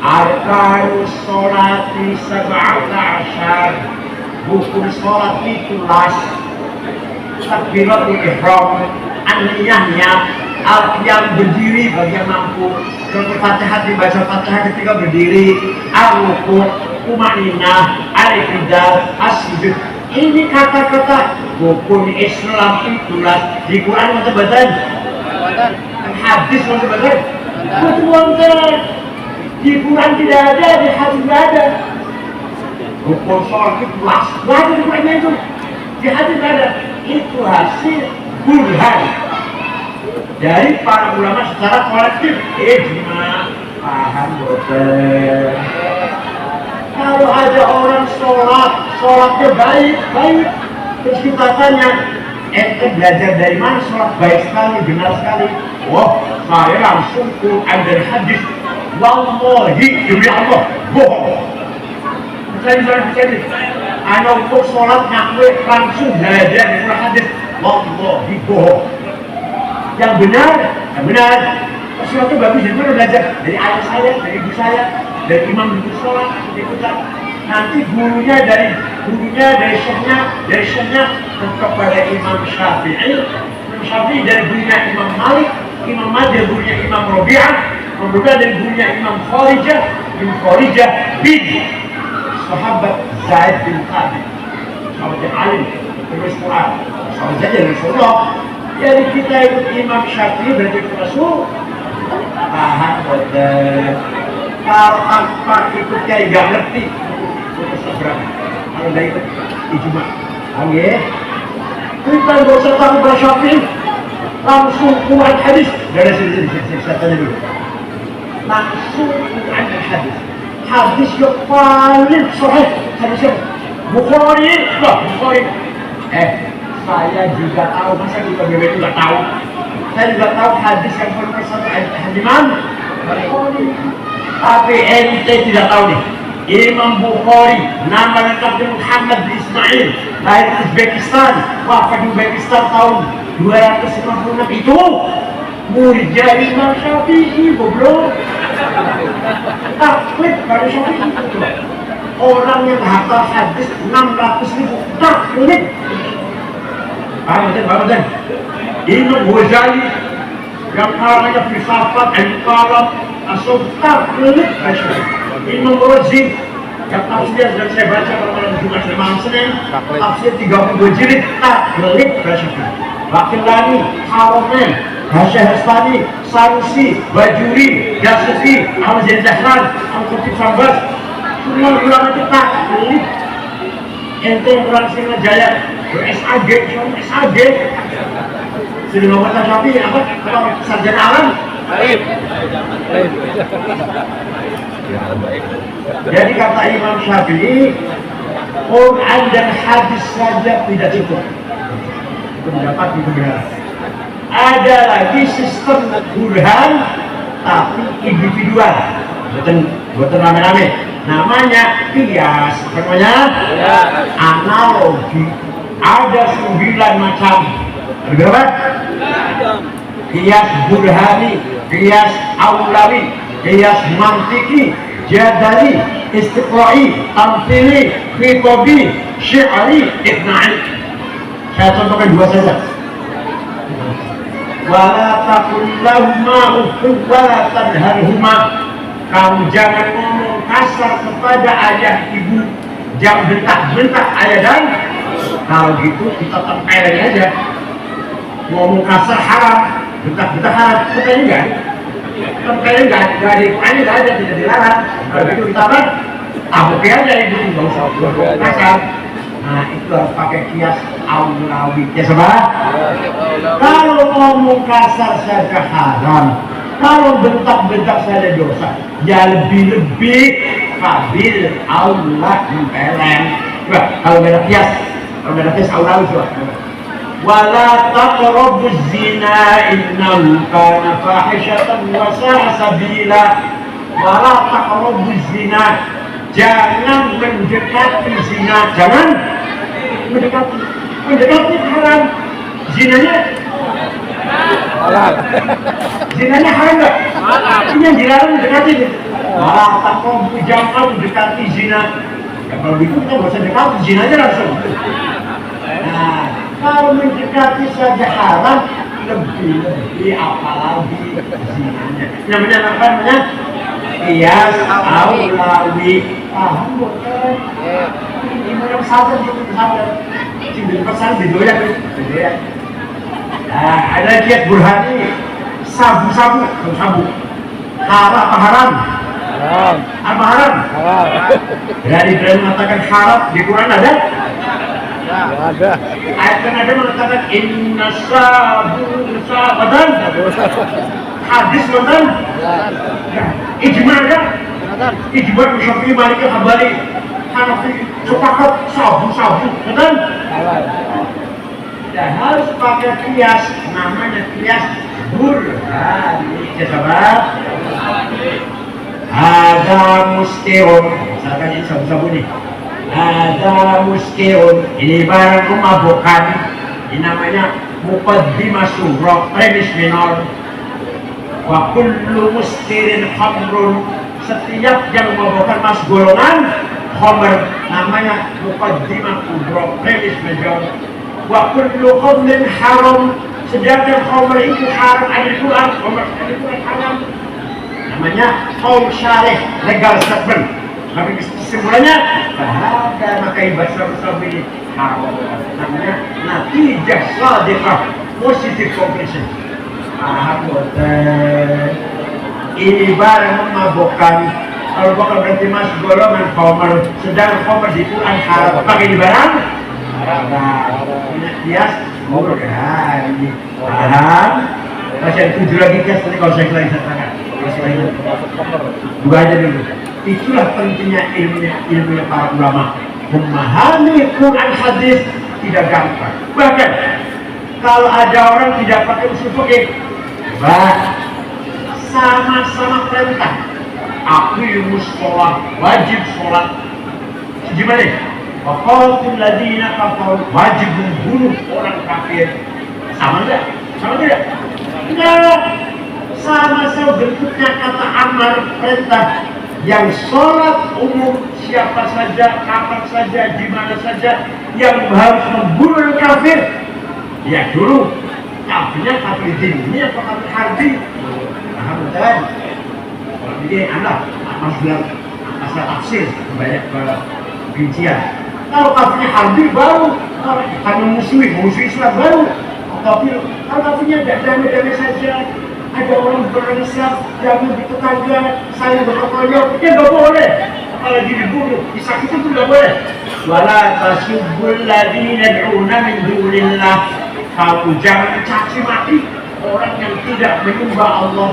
[SPEAKER 2] Arkanus sholati 17. Hukum sholat itu takbiratul ihram, aniyahnya, yang berdiri bagi yang mampu, Al-Fatihah dibaca Fatihah ketika berdiri, al-ruku', tumaninah, al-iqtidal, as-sujud. Ini kata-kata hukum Islam itulah di Quran atau badan? Hadis atau badan? Betul. Di Quran tidak ada, di hadis tidak ada. Hukum sholat itu ada di Quran itu, di hadis tidak ada. Itu hasil burhan dari para ulama secara kolektif. Ijma. Paham betul. Kalau ada orang sholatnya baik, terus kita tanya, ente belajar dari mana sholat baik sekali, benar sekali? Wah, saya langsung Quran dan hadis. Wallahi, demi Allah, bohong. Percaya. Ana untuk sholat ngaku langsung belajar dari Quran hadis. Wallahi, bohong. Yang benar. Sesuatu bagus itu belajar dari ayah saya, dari ibu saya, dari imam ibu sholat, ikutan. Nanti gurunya dari syekhnya kepada Imam Syafi'i dari gurunya Imam Malik, Imam Malik dari gurunya Imam Rabi'ah, dari gurunya Imam Kharijah bin sahabat Zaid bin Thabit, sahabat yang alim, penulis Quran, sahabat saja dari Rasulullah. Jadi kita ikut Imam Syafi'i berarti Rasul. Paham betul. Kalau tanpa ikut kiai gak ngerti putus seberang. Kalau gak ikut ijma. Oke. Kita gak usah tahu bahasa Syafi'i, langsung Quran hadis. Dari sini saya tanya dulu. Langsung Quran hadis. Hadis yang paling sahih hadis yang Bukhari. Saya juga tahu, masa juga bebek juga tahu. Saya juga tahu hadis yang paling sahih hadis mana? Tapi ente tidak tahu nih. Imam Bukhari, nama lengkapnya Muhammad bin Ismail, lahir di Uzbekistan, wafat di Uzbekistan tahun 256 itu. Muridnya Imam Syafi'i, goblok. Taklid pada Syafi'i itu. Orang yang hafal hadis 600.000 taklid. Paham betul? Imam Ghazali yang namanya filsafat, al-kalam, asal taklid pada Syafi'i. Imam Razi yang tafsirnya sudah saya baca pada malam Jumat dan malam Senin, tafsir 32 jilid taklid Rasyifi. Bakilani, Haromen, Hasyahastani, Sanusi, Bajuri, Yasufi, Al-Zain Zahran, Al-Qutib Sambas, semua ulama itu taklid. Ente yang kurang Singajaya, SAG, SAG sudah ngomong Syafi'i apa? Kalau sarjana alam jadi kata Imam Syafi'i, Quran dan hadis saja tidak cukup. Itu pendapat di kebenaran. Ada lagi sistem burhan tapi individual, bukan rame-rame. Namanya qiyas, namanya analogi. Ada 9 macam. Ada berapa? Qiyas burhani, qiyas aulawi, qiyas mantiki, jadali, istiqra'i, tamthili, khitabi, syi'ri, iqna'i. Saya contohkan 2 saja. Wala taqul lahuma uffin wala tanharhuma. Kamu jangan ngomong kasar kepada ayah ibu, jangan bentak-bentak ayah dan kalau gitu kita tempelin aja. Ngomong kasar haram, bentak-bentak haram, tempelin enggak? Tempelin enggak ada Qurannya, enggak ada, tidak dilarang. Kalau gitu kita apa? Tabuki aja ibu, nggak usah ngomong kasar. Nah itu harus pakai qiyas aulawi. Ya sama? Kalau ngomong kasar saja haram, kalau bentak-bentak saja dosa, ya lebih-lebih kabil Allah tempelin. Coba kalau beda qiyas, aulawi coba. Wala taqrabuz zina innahu kana fahishatan wa sa'a sabila. Wala taqrabuz zina, jangan mendekati zina, jangan mendekati haram. Zinanya halal. Zinanya haram enggak? Ini yang dilarang mendekati. Wala taqrabu, jangan mendekati zina. Ya, kalau gitu kita nggak usah dekati, zinanya langsung. Nah, kalau mendekati saja haram, lebih apalagi zinanya. Namanya apa namanya? Qiyas aulawi. Paham bukan? Ini yang sadar gitu sadar. Cindil pesan didoyak. Nah, ada qiyas burhani, sabu-sabu. Haram apa haram? Haram. Apa haram? Haram. Dari Ibrahim mengatakan haram di Quran ada? Ya, ada. Ayat kan ada mengatakan inna sabu sabatan. Hadis mantan? Ijma ada? Ijma Syafi'i, Maliki, Hambali, Hanafi sepakat sabu-sabu, betul? Dan harus pakai qiyas, namanya qiyas burhani. Sahabat, ada muskirun, misalkan ini sabu-sabu nih. Ada muskirun, ini barang memabukkan, ini namanya muqaddimah surah, premis minor. Wa kullu muskirin khamrun, setiap yang memabukkan mas golongan khamr, namanya muqaddimah kubra, premis major. Wa kullu khamrin haram, sedangkan khamr itu haram, ada Quran, khamr ada Quran haram, namanya qaul syarih, legal statement. Tapi kesimpulannya bahada makai bahasa ini haram, namanya natijah shadiqah, positive conclusion. Paham betul? Ini barang memabukkan. Kalau bukan berarti mas golongan khamr, sedang khamr di Quran haram, pakai di barang haram. Ini qiyas burhani. Paham? Masih ada 7 lagi qiyas, nanti kalau saya selain katakan. Dua aja dulu. Itulah pentingnya ilmunya para ulama. Memahami Quran hadis tidak gampang. Bahkan kalau ada orang tidak pakai usul fikih, sama-sama perintah. Aqimus sholat, wajib sholat. Gimana? Waqatil ladina kafaru, wajib membunuh orang kafir. Sama enggak? Sama tidak? Enggak. Sama-sama bentuknya kata amar, perintah. Yang sholat umum siapa saja, kapan saja, di mana saja, yang harus membunuh orang kafir, ya dulu kafirnya kafir ini atau kafir harbi. Paham kan? Kalau ini anak mas bilang masalah tafsir, banyak rincian. Kalau kafirnya harbi baru, karena musuh Islam baru. Tapi kalau kafirnya damai-damai saja, ada orang berinsaf, jangan di tetangga, saya berkoyok, ya nggak boleh. Apalagi dibunuh, disakiti itu nggak boleh. Wala tasubbul ladzina yad'una min dunillah. Kamu jangan caci maki orang yang tidak menyembah Allah.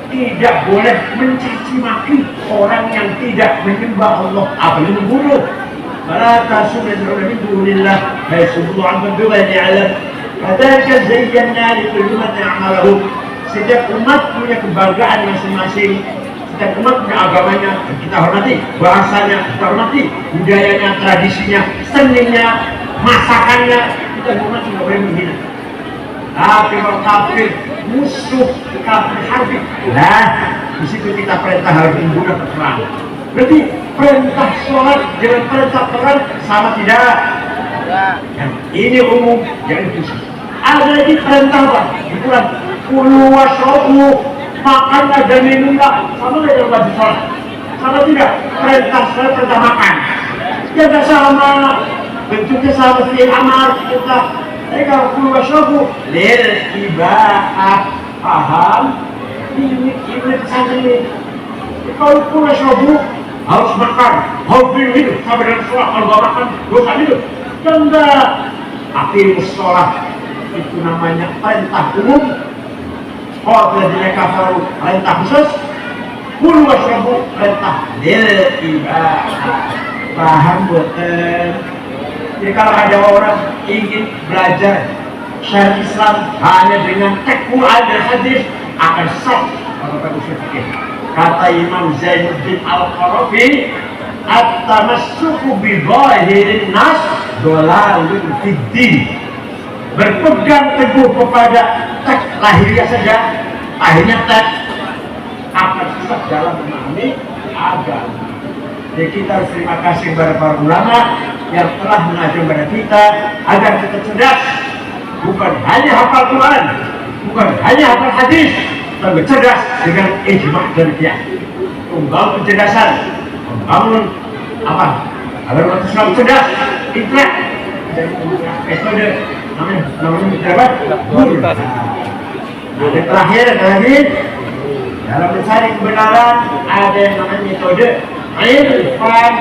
[SPEAKER 2] Tidak boleh mencaci maki orang yang tidak menyembah Allah, apalagi membunuh. Wala tasubbul ladzina yad'una min dunillah, fayassubbu 'an bighairi 'ilm. Kadzalika zayyana likulli ummatin 'amalahum. Setiap umat punya kebanggaan masing-masing. Setiap umat punya agamanya, kita hormati. Bahasanya kita hormati. Budayanya, tradisinya, seninya, masakannya, kita hormati, nggak boleh menghina. Tapi kalau kafir, musuh, kafir harbi, nah di situ kita perintah harus membunuh perang. Berarti perintah sholat dengan perintah perang sama tidak? Yang ini umum, jangan pusing. Ada lagi perintah apa? Di Quran. Kulu washrabu, makanlah dan minumlah. Sama nggak dengan wajib sholat? Sama tidak? Perintah sholat, perintah makan. Ya nggak sama. Bentuknya sama fi'il amar kita. Tapi kalau kulu washrabu lil ibahah, paham? Ini pesantren. Kalau kulu washrabu harus makan, harus minum sampai dengan sholat. Kalau nggak makan, dosa hidup. Enggak. Akhirus sholat itu namanya perintah umum. Kalau tidak kafaru perintah khusus, kulu washrabu perintah lil ibahah. Paham betul? Jadi kalau ada orang ingin belajar syariat Islam hanya dengan Quran dan hadis, akan sesat kalau tak usul fikih. Kata Imam Zainuddin Al-Qarafi, at-tamassuku bi zahirin nas dhalalun fid din. Berpegang teguh kepada teks lahiriah saja, akhirnya teks akan susah dalam memahami agama. Jadi kita harus terima kasih kepada para ulama yang telah mengajar kepada kita agar kita cerdas, bukan hanya hafal Quran, bukan hanya hafal hadis, tapi cerdas dengan ijma' dan qiyas. Membangun kecerdasan, membangun apa? Agar umat Islam cerdas, intelek, dan metode namanya apa? Ada terakhir lagi dalam mencari kebenaran ada yang namanya metode irfan.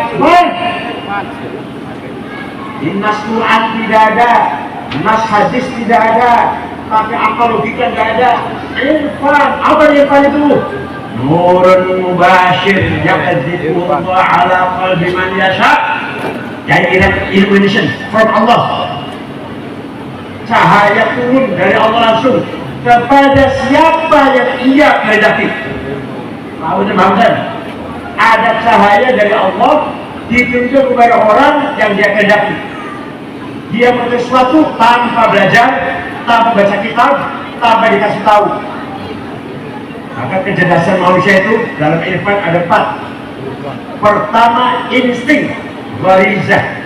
[SPEAKER 2] Di nas Quran tidak ada, nas hadis tidak ada, tapi akal logika tidak ada. Irfan, apa irfan itu? Nurun mubashir yaqdzifu Allah ala qalbi man yasha. Jadi illumination from Allah. Cahaya turun dari Allah langsung kepada siapa yang ia kehendaki. Ada cahaya dari Allah ditunjuk kepada orang yang dia kehendaki. Dia mengetahui sesuatu tanpa belajar, tanpa baca kitab, tanpa dikasih tahu. Maka kecerdasan manusia itu dalam irfan ada 4. Pertama, insting, gharizah.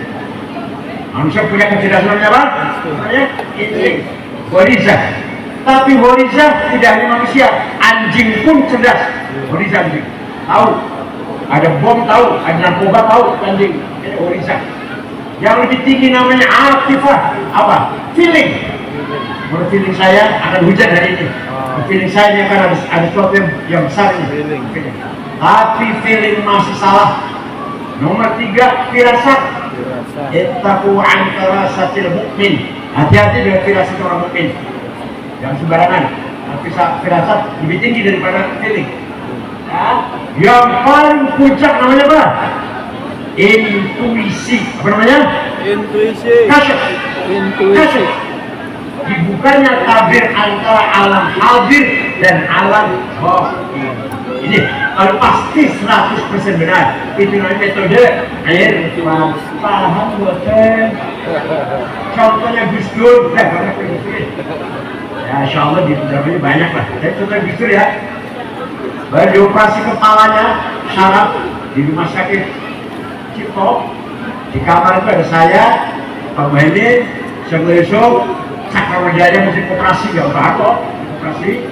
[SPEAKER 2] Manusia punya kecerdasan apa? Namanya insting, gharizah. Tapi gharizah tidak hanya manusia, anjing pun cerdas. Gharizah anjing tahu. Ada bom tahu, ada narkoba tahu, anjing. Ini gharizah. Yang lebih tinggi namanya atifah. Apa? Feeling. Menurut feeling saya akan hujan hari ini. Feeling saya ini akan ada sesuatu yang besar ini. Tapi feeling masih salah. Nomor 3, firasat. Ittaqu an firasatil mu'min. Hati-hati dengan firasat orang mukmin. Jangan sembarangan. Tapi firasat lebih tinggi daripada feeling. Ya. Yang paling puncak namanya apa? Intuisi. Apa namanya?
[SPEAKER 1] Intuisi.
[SPEAKER 2] Kasyaf.
[SPEAKER 1] Intuisi.
[SPEAKER 2] Dibukanya tabir antara alam hadir dan alam gaib. Ini kalau pasti 100% benar. Itu namanya metode irfan. Paham betul? Contohnya Gus Dur. Ya insya Allah di dalamnya banyak lah. Saya contoh Gus Dur ya. Baru dioperasi kepalanya syaraf di rumah sakit Cipto. Di kamar itu ada saya, Pak Muhammad, Syekh Yusuf, Cakrawardaya musim operasi, ya Pak Harto, operasi,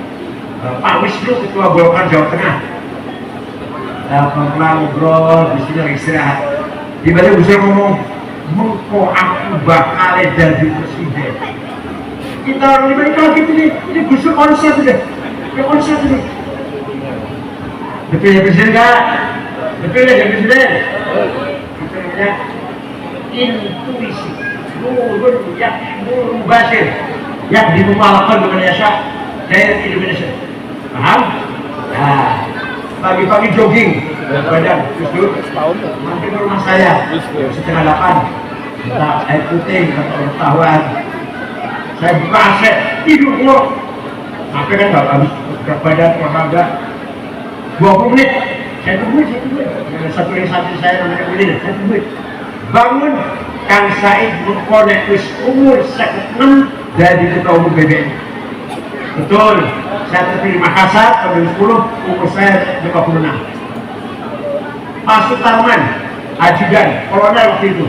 [SPEAKER 2] Pak Wisnu, Ketua Golkar Jawa Tengah. pelan ngobrol, di sini istirahat. Tiba-tiba bisa ngomong, mengko aku bakal jadi presiden. Kita orang lima ini kaget ini Gus Dur konsep udah, konsep ini. Dipilih presiden kak, dipilih jadi presiden. Itu namanya intuisi. Nurun basir yang dimumalakan Indonesia dari Indonesia. Paham? Nah, pagi-pagi jogging badan Gus Dur mampir ke rumah saya setengah 8 minta air putih atau pengetahuan. Saya buka AC tidur mulu. Sampai kan nggak habis berat badan olahraga 20 menit. Saya tungguin. Satu yang satu saya namanya Willy, saya tungguin. Bangun Kang Said mengkonek wis umur 6 dari ketua umum BBM. Betul, saya terpilih Makassar tahun 2010, umur saya 56. Pak Sutarman, ajudan, kolonel waktu itu.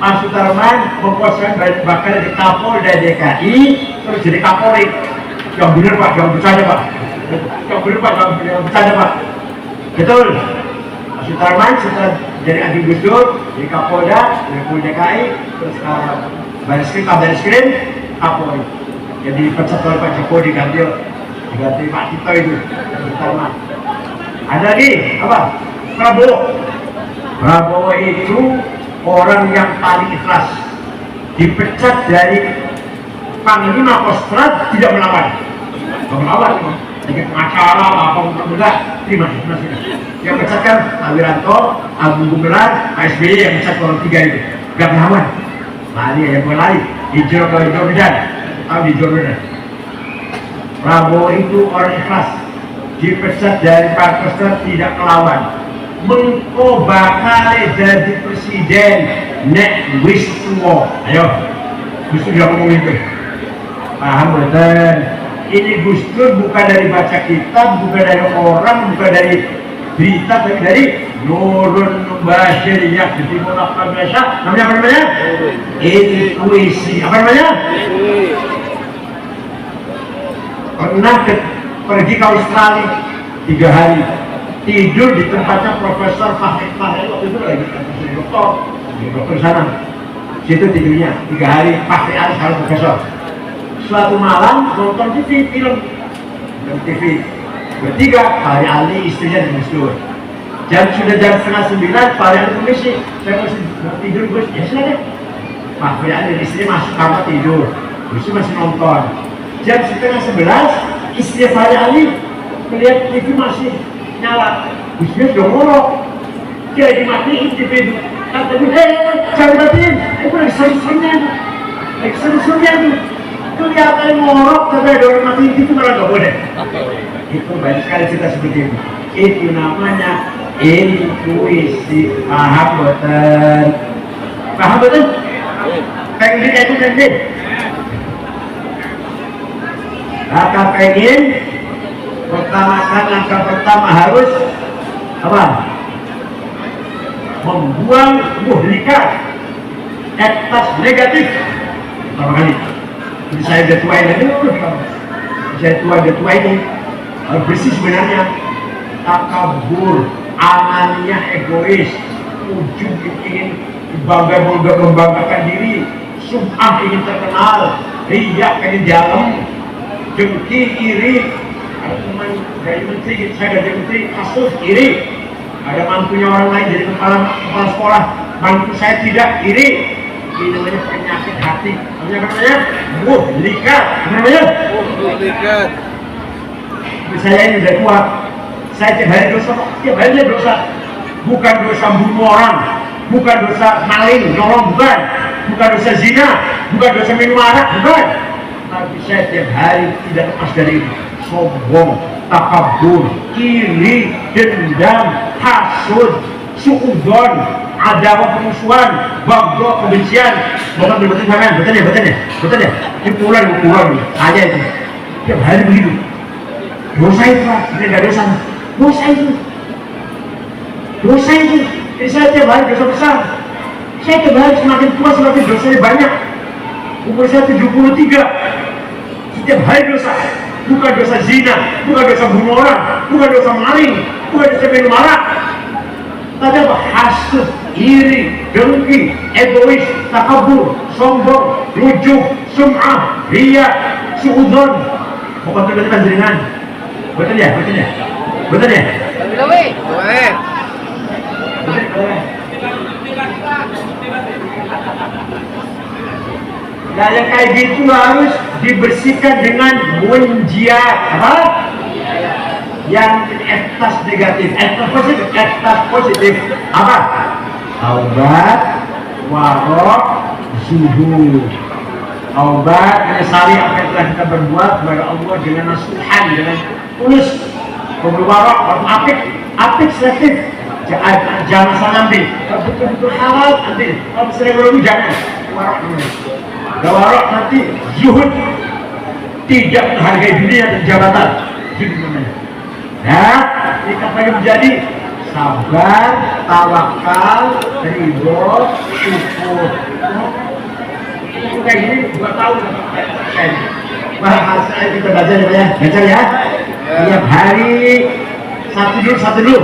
[SPEAKER 2] Pak Sutarman memposisikan bakal jadi Kapolda DKI, terus jadi Kapolri. Yang benar Pak, jangan bercanda Pak. Yang benar Pak, jangan bercanda Pak. Betul. Pak Sutarman setelah jadi anti Gus Dur, jadi Kapolda, jadi Kapolda DKI, terus Baris-Krim, Kapolri. Jadi pecat oleh Pak Jokowi diganti Pak Tito itu, Sutarman. Ada lagi apa? Prabowo itu orang yang paling ikhlas, dipecat dari Panglima Kostrad tidak melawan, dengan pengacara apa enggak, terima kasih. Yang pecatkan Pak Wiranto, Agung Gumelar, Pak SBY yang pecat orang 3 itu, nggak melawan, lari yang lari, hijau ke Jordan, tahu di Jordan. Prabowo itu orang ikhlas, dipecat dari Pak Kostrad tidak melawan. Mengko bakal jadi presiden nek wis tuwa. Ayo, Gus Dur ngomong itu. Paham betul? Ini Gus Dur bukan dari baca kitab, bukan dari orang, bukan dari berita, tapi dari Nurun Basiriyah di Timur Malaysia. Namanya apa namanya? Intuisi. Apa namanya? Pernah pergi ke Australia 3 hari. Tidur di tempatnya Profesor Fahri waktu itu lagi dokter sana. Situ tidurnya 3 hari. Fahri Ali sekarang profesor. Suatu malam nonton TV film bertiga, Fahri Ali istrinya di Gus Dur. Sudah jam setengah 9, Fahri Ali permisi, saya masih tidur Gus. Ya silakan. Fahri Ali istrinya masuk kamar tidur, Gus Dur masih nonton. Jam setengah 11, istri Fahri Ali melihat TV masih nyala, Gus Dur sudah ngorok, dia dimatiin TV itu. Kata Gus, jangan matiin, aku lagi seru-serunya tuh. Kelihatan ngorok, tapi ada orang matiin TV malah nggak boleh. Itu banyak sekali cerita seperti itu. Itu namanya intuisi. Paham betul? Paham betul? Pengen itu nanti. Kakak pengen langkah pertama harus apa? Membuang muhlikat ektas negatif. Pertama kali. Jadi saya udah tua ini, saya tua ini harus bersih sebenarnya. Takabur, amalnya egois, ujung ingin membanggakan diri, sum'ah ingin terkenal, riak ingin dalam, dengki, iri. Ada teman dari menteri, saya dari menteri, kasus iri. Ada mantunya orang lain jadi kepala sekolah, mantu saya tidak, iri. Ini namanya penyakit hati. Namanya muhlikat. Namanya muhlikat. Saya ini udah tua. Saya tiap hari dosa, tiap hari dosa. Bukan dosa bunuh orang, bukan dosa maling, nolong, bukan dosa zina, bukan dosa minum arak, bukan. Tapi saya tiap hari tidak lepas dari itu. Sombong, takabur, iri, dendam, hasud, suudon, ada pemusuhan, bagdo, kebencian. Betul sangat, betul ya. Ini pulang aja itu. Tiap hari begitu. Dosa itu Pak, ini nggak dosa. Dosa itu. Jadi saya tiap hari dosa besar. Saya tiap hari semakin tua semakin dosanya banyak. Umur saya 73. Setiap hari dosa. bukan dosa zina, bukan dosa bunuh orang, bukan dosa maling, bukan dosa minum arak. Tapi apa? Hasud, iri, dengki, egois, takabur, sombong, rujuk, sum'ah, riya, su'udon. Bukan itu panjenengan. Betul ya? Betul ya? Betul ya?
[SPEAKER 1] Boleh.
[SPEAKER 2] Nah, yang kayak gitu harus dibersihkan dengan munjiat apa? Yang etas negatif, etas positif apa? Taubat, warok, zuhud. Taubat menyesali apa yang telah kita berbuat kepada Allah dengan nasuhan, dengan tulus. Berwarok, apik selektif. Jangan salah ambil. Kalau betul-betul halal ambil. Kalau misalnya belum jangan. Warok namanya. Warok nanti zuhud, tidak menghargai dunia dan jabatan. Zuhud namanya. Nah, jika pengen menjadi sabar, tawakal, ridho, syukur. Kayak gini 2 tahun. Bahasa kita baca ya, Tiap hari satu dulu.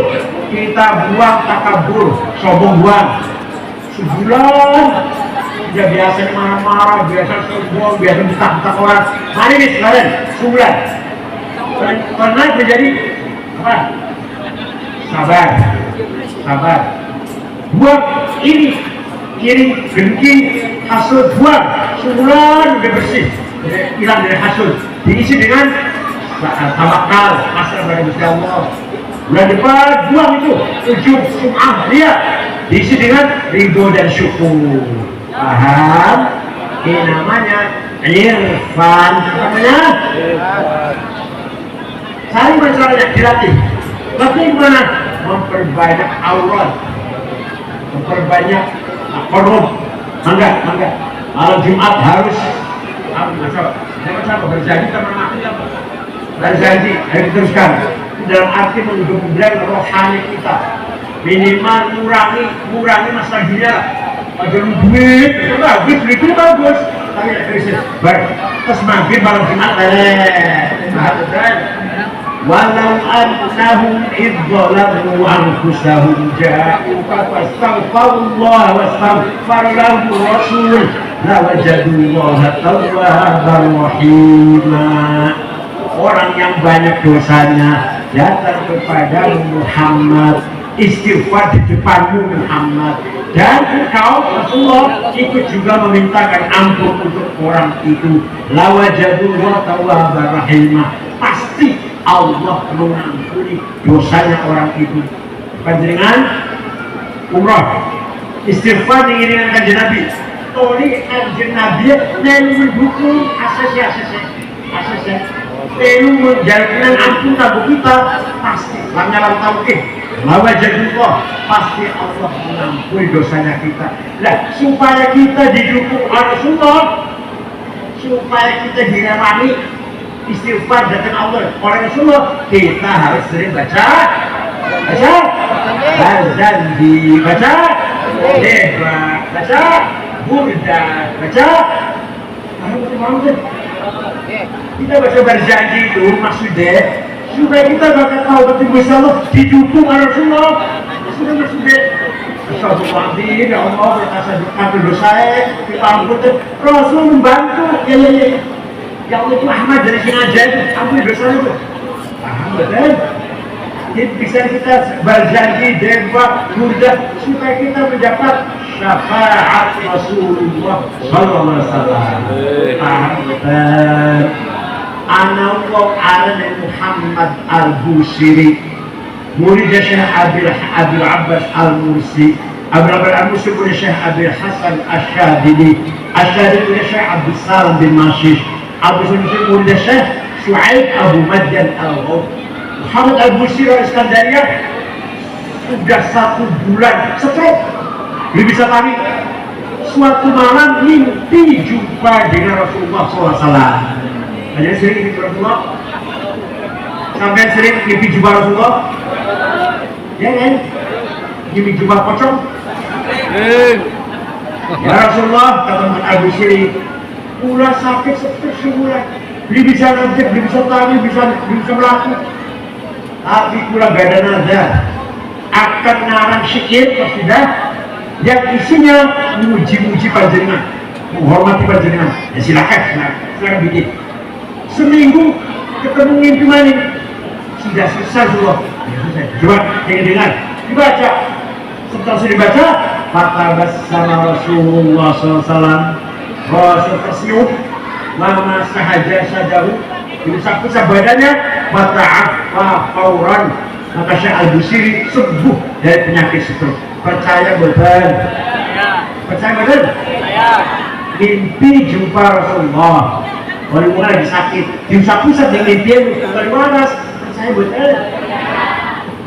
[SPEAKER 2] Kita buang takabur, sombong buang. Sebulan sudah biasa marah-marah, biasa sombong, biasa bentak-bentak orang. Hari ini kemarin, sebulan. Pernah menjadi apa? Sabar. Buang iri, dengki, hasud, buang. Sebulan udah bersih, hilang dari hasud. Diisi dengan tawakal, pasrah pada Gusti Allah. Bulan depan buang itu ujub, sum'ah, riya. Diisi dengan ridho dan syukur. Paham? Ini namanya irfan. Namanya cari masalahnya, dilatih. Bagaimana? Memperbanyak aurat, memperbanyak korban. Mangga. Malam Jumat harus berjanji sama anak. Berjanji, ayo diteruskan. Dalam arti menggembleng rohani kita. Minimal mengurangi masalah dunia. Ada duit, itu bagus, duitnya bagus. Tapi tidak krisis. Baik, terus maghrib malam Jumat, walau annahum idzalamu anfusahum ja'uka fastaghfirullah wastaghfar lahum rasul lawajadullaha tawwabar rahima. Orang yang banyak dosanya datang kepada Muhammad, istighfar di depanmu Muhammad, dan engkau Rasulullah ikut juga memintakan ampun untuk orang itu, lawajadullah tawwabar rahimah. Pasti Allah mengampuni dosanya orang itu. Panjenengan umrah istighfar diiringan kanjeng Nabi. Toli kanjeng Nabi nelu mendukung asasi. Nelu menjalin ampun tabu kita pasti. Lanyaran tauhid. Lawajadullah pasti Allah mengampuni dosanya kita. Nah, supaya kita didukung Rasulullah, supaya kita dirahmati, istighfar datang Allah oleh Rasulullah, kita harus sering baca Al-Zandi, baca Deba, baca Burda, baca kita baca berjanji itu maksudnya supaya kita bakal tahu betul Gusti Allah didukung oleh Rasulullah. Sudah maksudnya Astagfirullahaladzim, ya Allah, berkasa ampun dosa kita ampun. Rasul membantu, ya. Ya Allah itu Ahmad dari sengaja itu ampun dosa itu. Paham betul? Jadi bisa kita berjanji deba mudah supaya kita mendapat syafaat Rasulullah sallallahu alaihi wasallam. Paham betul? Ana ala Muhammad al-Busiri, murid Syekh Abdul Abbas al-Mursi, Abdul Abbas al-Mursi punya Syekh Abdul Hasan al-Syadili, punya Syekh Abdul Salam bin Mashish, Abdul Salam murid Syekh Shu'aib Abu Madyan al-Ghawb. Muhammad al-Busiri al-Iskandariyah sudah 1 bulan stroke. Dia bisa tadi suatu malam mimpi jumpa dengan Rasulullah SAW. Ada sering mimpi Rasulullah? Sampai sering mimpi jumpa Rasulullah? Ya kan? Mimpi jumpa pocong? Ya Rasulullah, kata Muhammad al-Busiri, ulah sakit seperti sebulan. Dia bisa ngajak, dia bisa tani, bisa melakukan. Tapi kula gada nada akan ngarang syair kasidah yang isinya muji-muji panjenengan, menghormati panjenengan. Ya silakan bikin. Seminggu ketemu mimpi mana? Sudah selesai semua. Ya selesai. Coba yang dengar, dibaca. Setelah sudah dibaca, kata bersama Rasulullah SAW, Rasul tersenyum, lama sahaja sadahu, diusap-usap badannya, mata'affa fauran, maka Syekh Al-Busiri sembuh dari penyakit stroke. Percaya betul? Percaya betul? Mimpi jumpa Rasulullah. Walaupun lagi sakit, diusap-usap dengan mimpi dari waras. Percaya betul?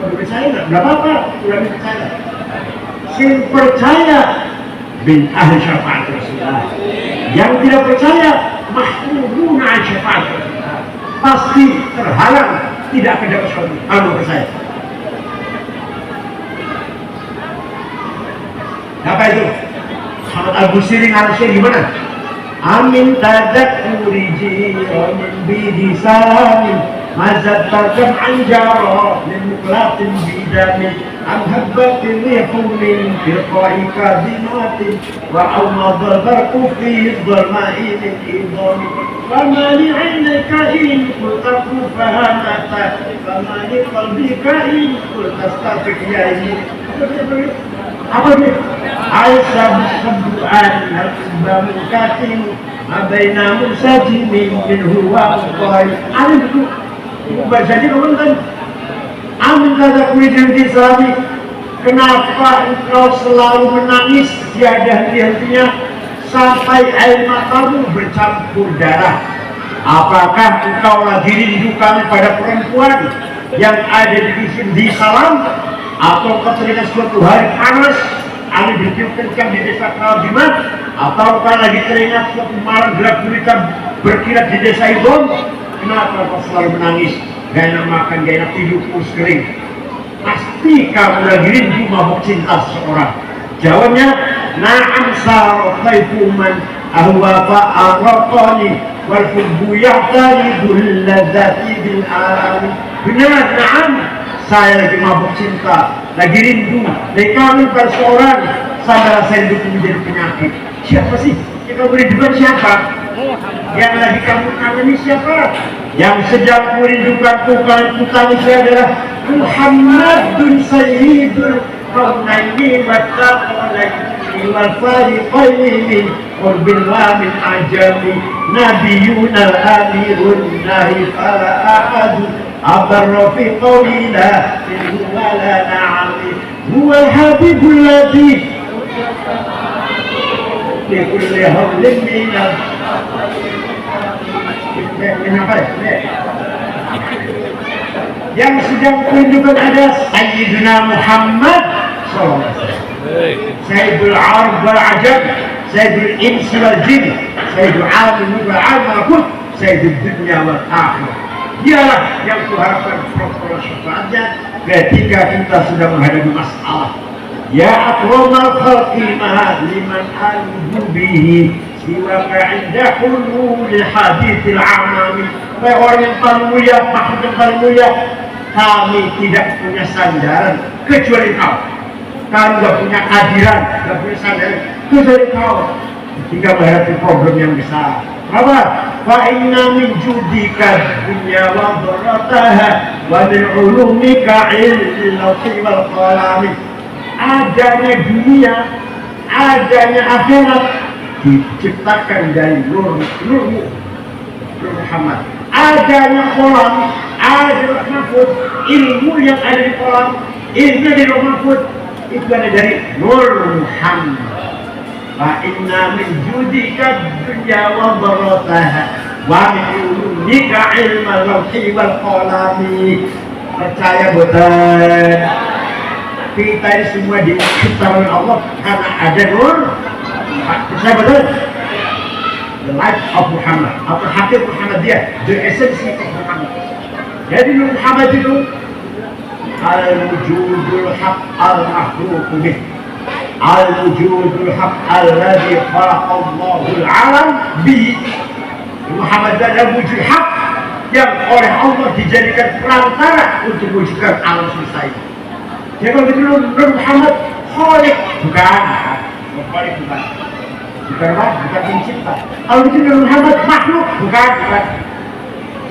[SPEAKER 2] Kalau percaya nggak apa-apa, udah percaya. Sing percaya bin ahli syafaat Rasulullah. Yang tidak percaya mahrumun an syafaat Rasulullah. Pasti terhalang, tidak akan dapat syafaat. Kalau percaya. Apa itu? Muhammad Al-Busiri ngarasnya gimana? Amin tadak uriji amin bidi salamin mazat tarkam anjara min muklatin bidamin am habbatin rihumin firqai kadimatin wa awmadal barku fi dhalma'i min idhami fama li aynaka in kulta kufahamata fama li qalbika in kulta statik ya ini. Apa dia? Aisyah sabdu'an al-kubba mukatim abaina musajimin min huwa muqari. Amin itu bacanya kawan kan? Amin kata kuliah di Islami. Kenapa engkau selalu menangis tiada henti-hentinya sampai air matamu bercampur darah? Apakah engkau lagi rindukan pada perempuan yang ada di Salam? Atau ketika suatu hari panas Ali bertiup kencang di desa Kalbimat, atau lagi teringat suatu malam gelap gulita berkilat di desa Ibon? Kenapa kau selalu menangis? Gak enak makan, gak enak tidur, kurus kering. Pasti kamu lagi rindu mabuk cinta seseorang. Jawabnya, na'am sarafaitu man ahwa fa'arraqani wal hubbu ya'talibul ladzati bil alami. Benar, na'am, saya lagi mabuk cinta, lagi rindu, lagi kangen pada seorang, sampai rasa rindu menjadi penyakit. Siapa sih? Yang kamu rindukan siapa? Yang lagi kamu kangeni siapa? Yang sedang merindukan ku tangisi adalah Muhammadun Sayyidul Qawnaini wa Taqalaini wal Fariqaini min Qurbil wa min Ajami Nabiyun al-Amirun Nahi fala ahadu أبر في قولي لا منه ولا نعم هو الحبيب الذي لكل هول من yang sedang menunjukkan ada Sayyidina Muhammad SAW, Sayyidul Arab wal Ajab, Sayyidul Insi wal Jin, Sayyidul Alim wal Malakut, Sayyidul Dunya wal Akhirah. Dialah yang kuharapkan protokol syafaatnya ketika kita sudah menghadapi masalah. Ya akramal khalqi ma liman alhu bihi siwaka inda hulul hadithil amami. Wahai orang yang paling mulia, maksud yang paling mulia, kami tidak punya sandaran kecuali kau. Kami tidak punya hadiran, tidak punya sandaran kecuali kau ketika menghadapi problem yang besar. Apa? Fa inna min judika dunya wa dharrataha wa min ulumika ilmi lawhi wal qalami. Adanya dunia, adanya akhirat diciptakan dari nur Muhammad. Adanya kolam, ada mahfud, ilmu yang ada di kolam, ilmu di mahfud itu ada dari nur Muhammad. Fa inna min judika dunya wa dharrataha wa min ulumika ilma lawhi wal qalami. Percaya betul? Kita ini semua diciptakan oleh Allah karena ada nur. Percaya betul? The life of Muhammad, atau hakikat Muhammadiyah, the essence of Muhammad. Jadi Nur Muhammad itu al-wujudul haq al-makhluq bih, al-wujudul haq alladhi khalaqallahu al-alam bi. Muhammad adalah wujud hak yang oleh Allah dijadikan perantara untuk wujudkan alam semesta ini. Jadi kalau begitu Nur Muhammad Khalik bukan Khalik bukan pencipta. Kalau begitu Nur Muhammad makhluk bukan.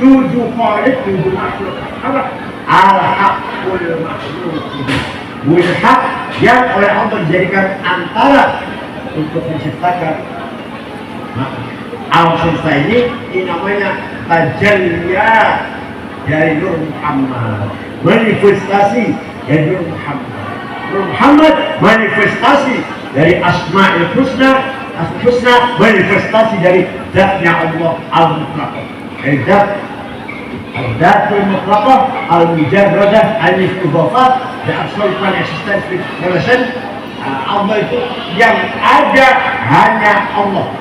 [SPEAKER 2] Tujuh Khalik, tujuh makhluk. Apa? Al-Haqqul makhluk. Wujud hak yang oleh Allah dijadikan antara untuk menciptakan alam semesta ini namanya tajalliyat dari Nur Muhammad, manifestasi dari Nur Muhammad. Nur Muhammad manifestasi dari Asma'ul Husna, manifestasi dari zatnya Allah al-Mutlaqah, dari Zatul Mutlaqah al-Mujarradah al-Istidhafah dan absolute existence relation. Allah itu yang ada hanya Allah,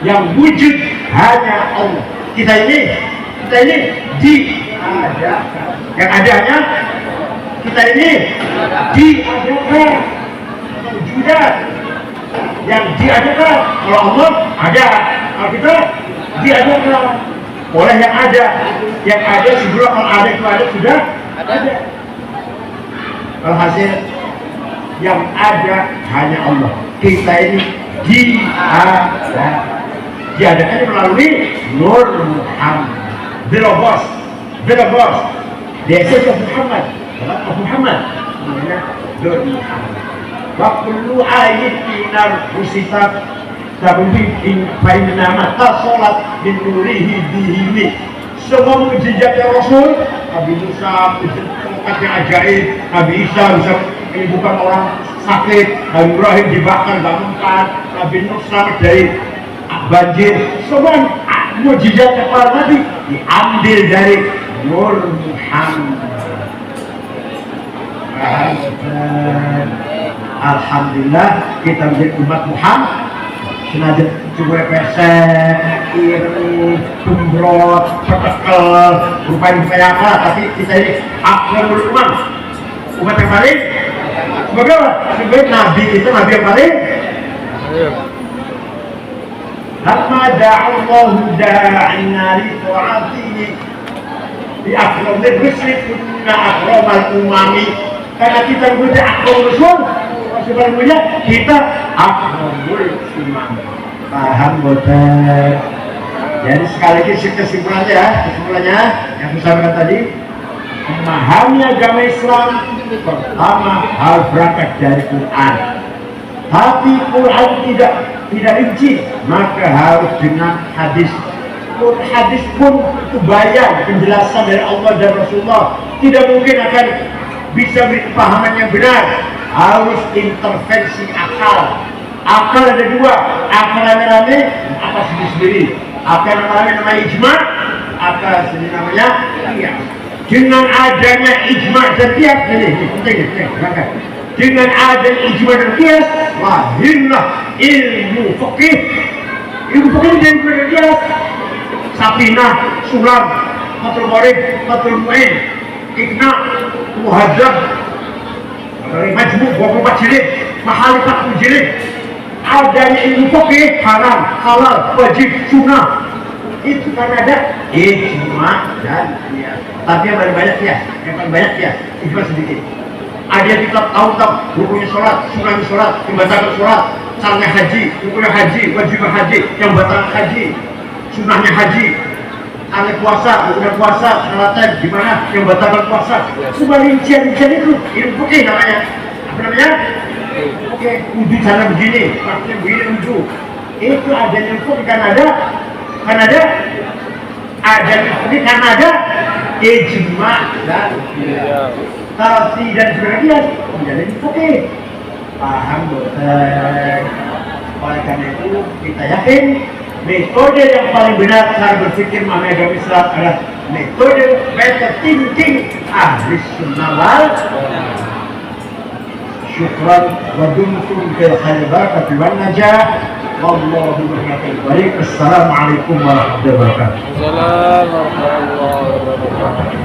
[SPEAKER 2] yang wujud hanya Allah. Kita ini diadakan. Yang adanya kita ini diadakan. Wujudan yang diadakan. Kalau Allah ada, kalau kita diadakan oleh yang ada. Yang ada sebelum kalau ada itu ada sudah ada. Kalau hasil yang ada hanya Allah. Kita ini diadakan melalui Nur Muhammad, the Logos, the essence of Muhammad, namanya Nur Muhammad. Wa kullu ayatin narfusitat tabi'in fainama tasolat bin nurihi bihimi. Semua mukjizatnya Rasul, Nabi Musa mukjizatnya ajaib, Nabi Isa bisa menyembuhkan orang sakit, Nabi Ibrahim dibakar bangunkan, Nabi Nuh selamat dari banjir. Semua mukjizatnya para nabi diambil dari Nur Muhammad. Alhamdulillah kita menjadi umat Muhammad. Senajan coba pesek, iri, tumbrot, petekel, rupanya kayak apa, tapi kita ini akhirul umat yang paling sebagai apa? Sebagai nabi kita, nabi yang paling lama da'allahu da'ina li ta'atihi di akramil rusli kunna akramal umami. Karena kita berada akramul rusul, sebenarnya kita akramul umami. Paham boten? Jadi sekali lagi kesimpulannya yang saya sampaikan tadi, memahami agama Islam pertama harus berangkat dari Quran. Tapi Quran tidak rinci, maka harus dengan hadis. Hadis pun itu bayan penjelasan dari Allah dan Rasulullah. Tidak mungkin akan bisa beri pemahaman yang benar. Harus intervensi akal. Akal ada dua, akal rame-rame, akal sendiri-sendiri. Akal rame-rame namanya ijma', akal sendiri namanya qiyas. Dengan adanya ijma' dan qiyas, ini penting. Dengan adanya ijma' dan qiyas, lahirlah ilmu fikih. Ilmu fikih dari ijma' dan qiyas. Sapinah, Sulam, Fathul Qorib, Fathul Mu'in, Iqna, Muhadzab, Majmu' 24 jilid, Mahalifat jilid. Adanya ilmu fikih haram, halal, wajib, sunnah. Itu karena ada ijma' dan qiyas. Tapi yang paling banyak qiyas, ijma' sedikit. Ada kitab tahu rukunnya sholat, sunnahnya sholat, membatalkan sholat, syaratnya haji, rukunnya haji, wajibnya haji, yang batalkan haji, sunnahnya haji, ada puasa, rukunnya puasa, syaratnya gimana, yang batalkan puasa. Semua rincian-rincian itu ilmu fikih namanya. Apa namanya? Oke, wudhu cara begini, maksudnya begini wudhu. Itu adanya itu kan ada ijma' dan kalau tidak sebenarnya tidak ada oke. Paham bosan. Oleh karena itu kita yakin metode yang paling benar cara berpikir memahami agama Islam adalah metode thinking ahli sunnah wal jamaah. Syukran wa dumtum fil khair barakati wan najah. Wallahu muwaffiq. Assalamualaikum warahmatullahi wabarakatuh.
[SPEAKER 1] Assalamualaikum warahmatullahi wabarakatuh.